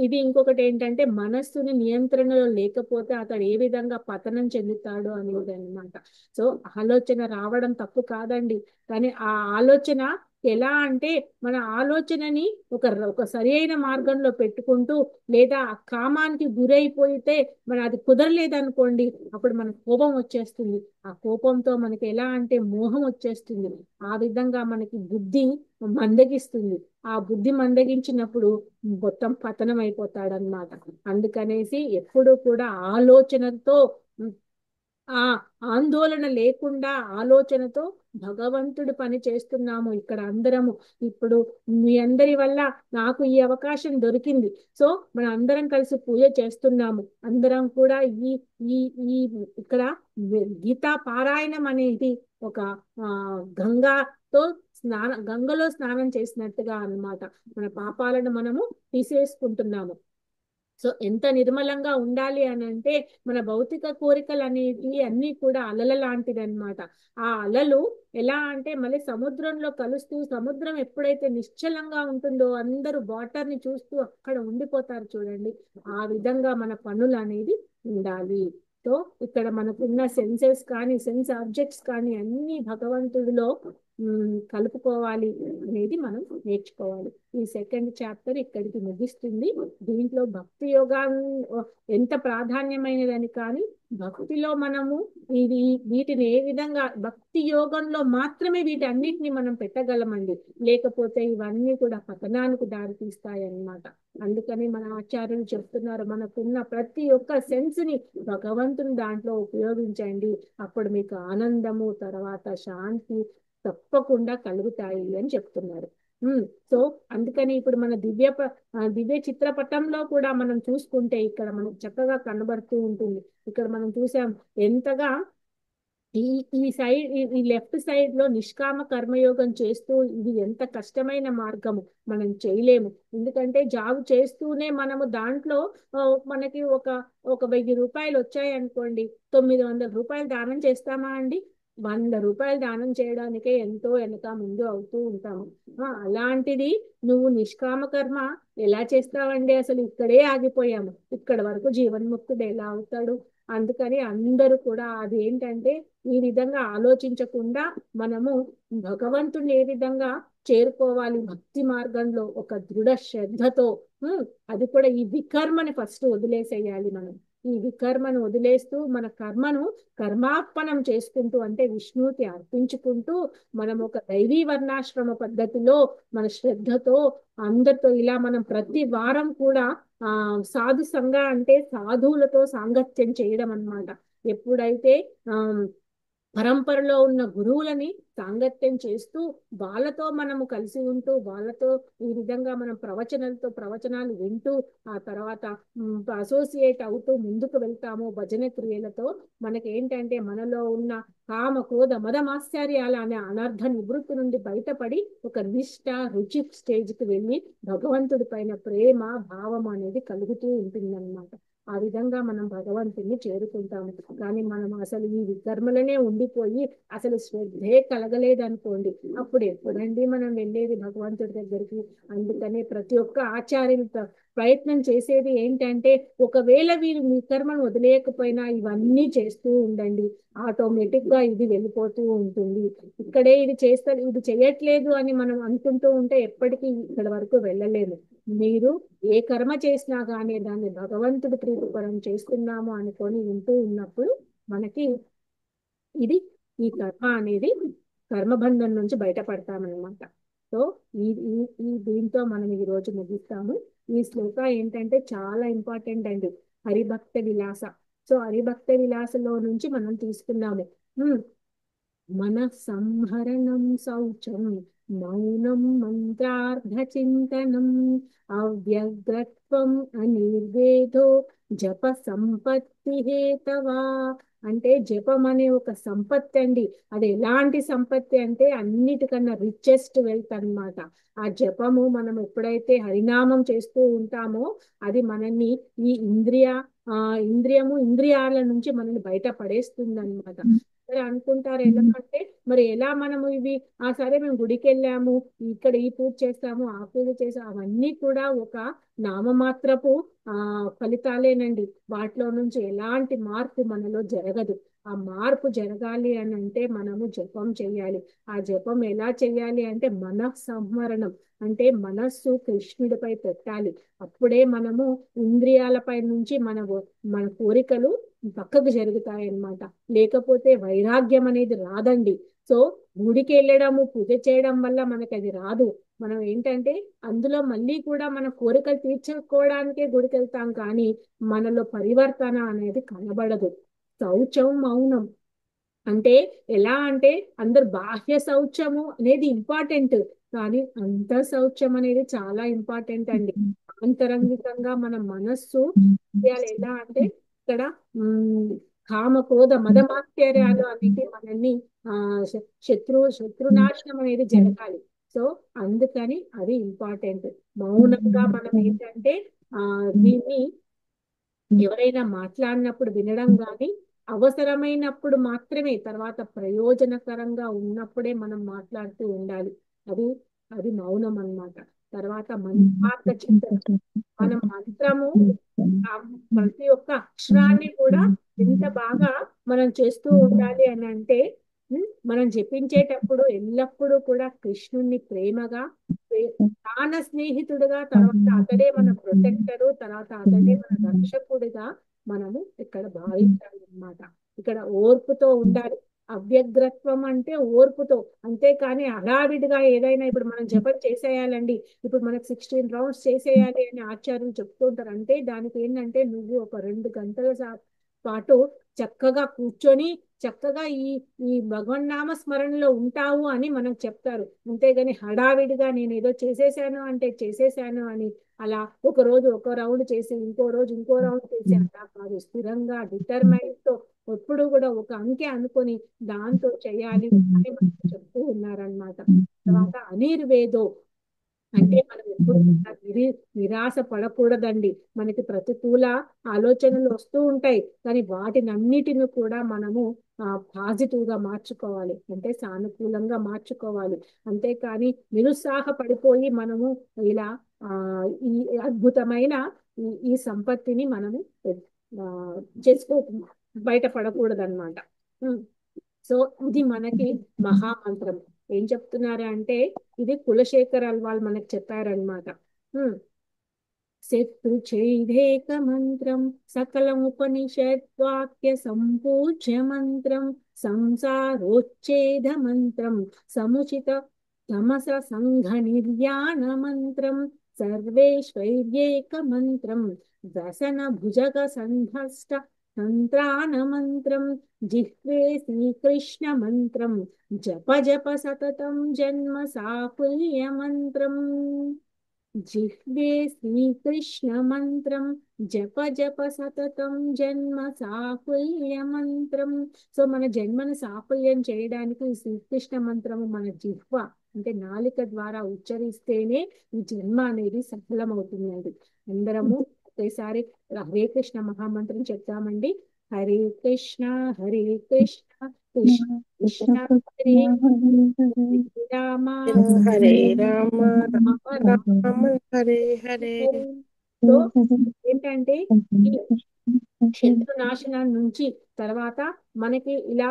ఇది ఇంకొకటి ఏంటంటే మనస్సుని నియంత్రణలో లేకపోతే అతడు ఏ విధంగా పతనం చెందుతాడు అనేది అనమాట. సో ఆలోచన రావడం తప్పు కాదండి, కానీ ఆ ఆలోచన ఎలా అంటే మన ఆలోచనని ఒక సరి అయిన మార్గంలో పెట్టుకుంటూ, లేదా ఆ కామానికి గురైపోయితే అది కుదరలేదనుకోండి, అప్పుడు మనకు కోపం వచ్చేస్తుంది. ఆ కోపంతో మనకి ఎలా అంటే మోహం వచ్చేస్తుంది. ఆ విధంగా మనకి బుద్ధి మందగిస్తుంది. ఆ బుద్ధి మందగించినప్పుడు మొత్తం పతనం అయిపోతాడనమాట. అందుకనేసి ఎప్పుడు కూడా ఆలోచనతో ఆ ఆందోళన లేకుండా ఆలోచనతో భగవంతుడి పని చేస్తున్నాము ఇక్కడ అందరము. ఇప్పుడు మీ అందరి వల్ల నాకు ఈ అవకాశం దొరికింది. సో మనం అందరం కలిసి పూజ చేస్తున్నాము. అందరం కూడా ఈ ఈ ఈ ఇక్కడ గీతా పారాయణం అనేది ఒక గంగాతో గంగలో స్నానం చేసినట్టుగా అన్నమాట. మన పాపాలను మనము తీసేసుకుంటున్నాము. సో ఎంత నిర్మలంగా ఉండాలి అని అంటే మన భౌతిక కోరికలు అనేవి అన్ని కూడా అలల లాంటిది అనమాట. ఆ అలలు ఎలా అంటే మళ్ళీ సముద్రంలో కలుస్తూ, సముద్రం ఎప్పుడైతే నిశ్చలంగా ఉంటుందో అందరూ వాటర్ ని చూస్తూ అక్కడ ఉండిపోతారు చూడండి. ఆ విధంగా మన పనులు అనేది ఉండాలి. సో ఇక్కడ మనకున్న సెన్సెస్ కానీ సెన్స్ ఆబ్జెక్ట్స్ కానీ అన్ని భగవంతుడిలో కలుపుకోవాలి అనేది మనం నేర్చుకోవాలి. ఈ సెకండ్ చాప్టర్ ఇక్కడికి ముగిస్తుంది. దీంట్లో భక్తి యోగా ఎంత ప్రాధాన్యమైనదని, కానీ భక్తిలో మనము ఇది వీటిని ఏ విధంగా భక్తి యోగంలో మాత్రమే వీటన్నిటిని మనం పెట్టగలమండి. లేకపోతే ఇవన్నీ కూడా పతనానికి దారి తీస్తాయి అన్నమాట. అందుకని మన ఆచార్యులు చెప్తున్నారు, మనకున్న ప్రతి ఒక్క సెన్స్ ని భగవంతుని దాంట్లో ఉపయోగించండి. అప్పుడు మీకు ఆనందము, తర్వాత శాంతి తప్పకుండా కలుగుతాయి అని చెప్తున్నారు. సో అందుకని ఇప్పుడు మన దివ్య చిత్రపటంలో కూడా మనం చూసుకుంటే ఇక్కడ మనకు చక్కగా కనబడుతూ ఉంటుంది. ఇక్కడ మనం చూసాం ఎంతగా ఈ ఈ సైడ్ ఈ లెఫ్ట్ సైడ్ లో నిష్కామ కర్మయోగం చేస్తూ, ఇది ఎంత కష్టమైన మార్గము, మనం చేయలేము. ఎందుకంటే జాబ్ చేస్తూనే మనము దాంట్లో మనకి ఒక 1000 రూపాయలు వచ్చాయి అనుకోండి, 900 రూపాయలు దానం చేస్తామా అండి? 100 రూపాయలు దానం చేయడానికే ఎంతో వెనక ముందు అవుతూ ఉంటాము. అలాంటిది నువ్వు నిష్కామ కర్మ ఎలా చేస్తావండి? అసలు ఇక్కడే ఆగిపోయాము. ఇక్కడ వరకు జీవన్ముక్తుడు ఎలా అవుతాడు? అందుకని అందరూ కూడా అది ఏంటంటే ఈ విధంగా ఆలోచించకుండా మనము భగవంతుని ఏ విధంగా చేరుకోవాలి భక్తి మార్గంలో ఒక దృఢ శ్రద్ధతో. అది కూడా ఈ వికర్మని ఫస్ట్ వదిలేసేయాలి. మనం ఈ వికర్మను వదిలేస్తూ మన కర్మను కర్మార్పణం చేసుకుంటూ, అంటే విష్ణువుకి అర్పించుకుంటూ, మనం ఒక దైవీ వర్ణాశ్రమ పద్ధతిలో మన శ్రద్ధతో అందరితో ఇలా మనం ప్రతి వారం కూడా సాధు సంఘ అంటే సాధువులతో సాంగత్యం చేయడం అన్నమాట. ఎప్పుడైతే పరంపరలో ఉన్న గురువులని సాంగత్యం చేస్తూ వాళ్ళతో మనము కలిసి ఉంటూ వాళ్ళతో ఈ విధంగా మనం ప్రవచనాలు వింటూ ఆ తర్వాత అసోసియేట్ అవుతూ ముందుకు వెళ్తాము భజన క్రియలతో. మనకి ఏంటంటే మనలో ఉన్న కామ క్రోధ మదమాశ్చర్యాల అనే అనర్థ నివృత్తి నుండి బయటపడి ఒక నిష్ట రుచి స్టేజ్కి వెళ్ళి భగవంతుడి పైన ప్రేమ భావం అనేది కలుగుతూ ఉంటుందన్నమాట. ఆ విధంగా మనం భగవంతుని చేరుకుంటాము. కానీ మనం అసలు ఈ వికర్మలనే ఉండిపోయి అసలు శ్రద్ధే కలగలేదనుకోండి, అప్పుడు ఎప్పుడండి మనం వెళ్ళేది భగవంతుడి దగ్గరికి? అందుకనే ప్రతి ఒక్క ఆచార్యులు ప్రయత్నం చేసేది ఏంటంటే, ఒకవేళ వీరు వికర్మను వదిలేయకపోయినా ఇవన్నీ చేస్తూ ఉండండి, ఆటోమేటిక్ గా ఇది వెళ్ళిపోతూ ఉంటుంది. ఇక్కడే ఇది చేస్తారు, ఇది చేయట్లేదు అని మనం అనుకుంటూ ఉంటే ఎప్పటికీ ఇక్కడ వరకు వెళ్ళలేము. మీరు ఏ కర్మ చేసినా కానీ దాన్ని భగవంతుడి ప్రీతికరం చేస్తున్నాము అనుకొని వింటూ ఉన్నప్పుడు మనకి ఇది ఈ కర్మ అనేది కర్మబంధం నుంచి బయటపడతామన్నమాట. సో ఈ ఈ ఈ దీంతో మనం ఈ రోజు ముగిస్తాము. ఈ శ్లోక ఏంటంటే చాలా ఇంపార్టెంట్ అండి, హరిభక్త విలాస. సో హరిభక్త విలాసలో నుంచి మనం తీసుకున్నాము. మన సంహరణం శౌచం మౌనం మంత్రార్థచింతనం అవ్యగ్రత్వం అనిర్వేదో జప సంపత్తి హేతవా. అంటే జపం అనే ఒక సంపత్తి అండి. అది ఎలాంటి సంపత్తి అంటే అన్నిటికన్నా రిచెస్ట్ వెల్త్ అన్నమాట. ఆ జపము మనం ఎప్పుడైతే హరినామం చేస్తూ ఉంటామో అది మనల్ని ఈ ఇంద్రియాల నుంచి మనల్ని బయట పడేస్తుంది అనమాట. సరే అనుకుంటారు ఎలా అంటే, మరి ఎలా మనము ఇవి సరే మేము గుడికి వెళ్ళాము, ఇక్కడ ఈ పూజ చేస్తాము ఆ పూజ చేస్తాము, అవన్నీ కూడా ఒక నామమాత్రపు ఫలితాలేనండి. వాటిలో నుంచి ఎలాంటి మార్పు మనలో జరగదు. ఆ మార్పు జరగాలి అని అంటే మనము జపం చేయాలి. ఆ జపం ఎలా చేయాలి అంటే మన సంవరణం, అంటే మనస్సు కృష్ణుడిపై పెట్టాలి. అప్పుడే మనము ఇంద్రియాలపై నుంచి మన కోరికలు పక్కకు జరుగుతాయి అన్నమాట. లేకపోతే వైరాగ్యం అనేది రాదండి. సో గుడికి వెళ్ళడము పూజ చేయడం వల్ల మనకి అది రాదు. మనం ఏంటంటే అందులో మళ్ళీ కూడా మన కోరికలు తీర్చుకోవడానికే గుడికి వెళ్తాం, కానీ మనలో పరివర్తన అనేది కనబడదు. శౌచం మౌనం అంటే ఎలా అంటే అందరు బాహ్య శౌచము అనేది ఇంపార్టెంట్, కానీ అంతర్ శౌచం అనేది చాలా ఇంపార్టెంట్ అండి. ఆంతరంగికంగా మన మనస్సు ఎలా అంటే ఇక్కడ ఉమ్, కామ క్రోధ మదమాశ్చర్యాలు అనేవి మనల్ని ఆ శత్రునాశనం అనేది జరగాలి. సో అందుకని అది ఇంపార్టెంట్. మౌనంగా మనం ఏంటంటే దీన్ని ఎవరైనా మాట్లాడినప్పుడు వినడం కానీ, అవసరమైనప్పుడు మాత్రమే, తర్వాత ప్రయోజనకరంగా ఉన్నప్పుడే మనం మాట్లాడుతూ ఉండాలి. అది అది మౌనం అన్నమాట. తర్వాత మంత్రార్థ చింతన. మనం మంత్రము ప్రతి ఒక్క అక్షరాన్ని కూడా ఎంత బాగా మనం చేస్తూ ఉండాలి అని అంటే, మనం జపించేటప్పుడు ఎల్లప్పుడూ కూడా కృష్ణుణ్ణి ప్రేమగా ప్రాణ స్నేహితుడుగా, తర్వాత అతడే మన ప్రొటెక్టరు, తర్వాత అతడే మన రక్షకుడిగా మనము ఇక్కడ భావించాలి అన్నమాట. ఇక్కడ ఓర్పుతో ఉండాలి. అవ్యగ్రత్వం అంటే ఓర్పుతో, అంతేకాని హడావిడిగా ఏదైనా ఇప్పుడు మనం జపం చేసేయాలండి, ఇప్పుడు మనకు 16 రౌండ్స్ చేసేయాలి అని ఆచార్యులు చెప్తుంటారు. అంటే దానికి ఏంటంటే నువ్వు ఒక 2 గంటల పాటు చక్కగా కూర్చొని చక్కగా ఈ ఈ భగవన్నామ స్మరణలో ఉంటావు అని మనం చెప్తారు. అంతేగాని హడావిడిగా నేను ఏదో చేసేసాను అంటే చేసేసాను అని అలా ఒక రోజు ఒక రౌండ్ చేసి ఇంకో రోజు ఇంకో రౌండ్ చేసి అలా కాదు. స్థిరంగా డిటర్మైండ్ తో ఎప్పుడు కూడా ఒక అంకె అనుకొని దాంతో చేయాలి అని మనకు చెప్తూ ఉన్నారనమాట. తర్వాత అనిర్వేదో అంటే మనం ఎప్పుడు కూడా నిరాశ పడకూడదండి. మనకి ప్రతికూల ఆలోచనలు వస్తూ ఉంటాయి, కానీ వాటిని అన్నిటిని కూడా మనము పాజిటివ్ గా మార్చుకోవాలి, అంటే సానుకూలంగా మార్చుకోవాలి. అంతేకాని నిరుత్సాహపడిపోయి మనము ఇలా ఆ ఈ అద్భుతమైన ఈ సంపత్తిని మనము ఆ చేసుకో బయటపడకూడదన్నమాట. సో ఇది మనకి మహామంత్రం. ఏం చెప్తున్నారు అంటే ఇది కులశేఖర్ అల్వాల్ మనకు చెప్పారనమాట. శత్రుఛేదేక మంత్రం సకలముపనిషద్వాక్య సంపూజ్య మంత్రం సంసారోచ్ఛేద మంత్రం సముచిత తమస సంఘ నిర్యాణ మంత్రం సర్వేశ్వైర్యేక మంత్రం వ్యసన భుజగ సంధష్ట సంత్రాణమంత్రం జిహ్వే శ్రీకృష్ణమంత్రం జప జప సతతం జన్మ సాఫల్యమంత్రం జిహ్వే శ్రీకృష్ణమంత్రం జప జప సతతం జన్మ సాఫల్యమంత్రం. సో మన జన్మను సాఫల్యం చేయడానికి ఈ శ్రీకృష్ణ మంత్రము మన జిహ్వ అంటే నాలిక ద్వారా ఉచ్చరిస్తేనే ఈ జన్మ అనేది సఫలమవుతుందండి. అందరము ఒకేసారి హరే కృష్ణ మహామంత్రం చెప్తామండి. హరే కృష్ణ హరే కృష్ణ కృష్ణ కృష్ణ హరే హరే రామ హరే రామ రామ రామ రామ హరే హరే. హరే. సో ఏంటంటే ఈ శత్రు నాశనం నుంచి తర్వాత మనకి ఇలా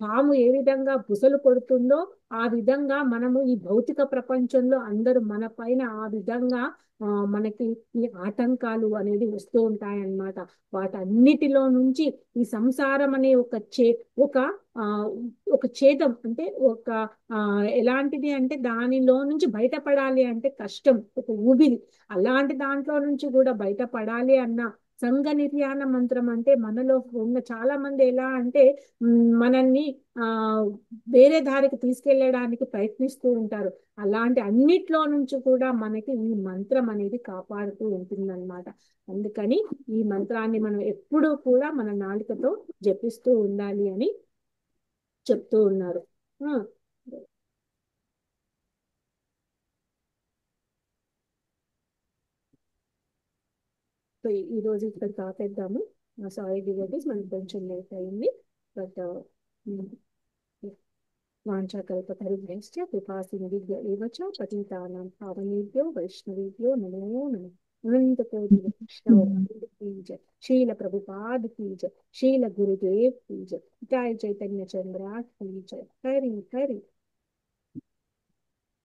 పాము ఏ విధంగా బుసలు కొడుతుందో ఆ విధంగా మనము ఈ భౌతిక ప్రపంచంలో అందరూ మన పైన ఆ విధంగా మనకి ఈ ఆటంకాలు అనేది వస్తూ ఉంటాయన్నమాట. వాటన్నిటిలో నుంచి ఈ సంసారం అనే ఒక ఆ ఒక ఛేదం అంటే ఆ ఎలాంటిది అంటే దానిలో నుంచి బయటపడాలి అంటే కష్టం, ఒక ఊబిరి. అలాంటి దాంట్లో నుంచి కూడా బయటపడాలి అన్న సంఘ నిర్యాణ మంత్రం అంటే మనలో ఉన్న చాలా మంది ఎలా అంటే మనల్ని ఆ వేరే దారికి తీసుకెళ్ళడానికి ప్రయత్నిస్తూ ఉంటారు. అలాంటి అన్నిట్లో నుంచి కూడా మనకి ఈ మంత్రం అనేది కాపాడుతూ ఉంటుందన్నమాట. అందుకని ఈ మంత్రాన్ని మనం ఎప్పుడూ కూడా మన నాలుకతో జపిస్తూ ఉండాలి అని చెప్తూ ఉన్నారు. ఆ, సో ఈ రోజు ఇక్కడ కాపేద్దాము. సారీ డివోటీస్, మనకు కొంచెం లేట్ అయింది. బట్ వాంఛాకల్పతరుభ్యశ్చ కృపాసింధుభ్య ఏవ చ పతితానాం పావనేభ్యో వైష్ణవేభ్యో నమో నమః. अनंत कोटि वैष्णव वृंद की जय, शील प्रभुपाद की जय, शील गुरुदेव की जय, जय चैतन्य चंद्रा की जय। हरि हरि।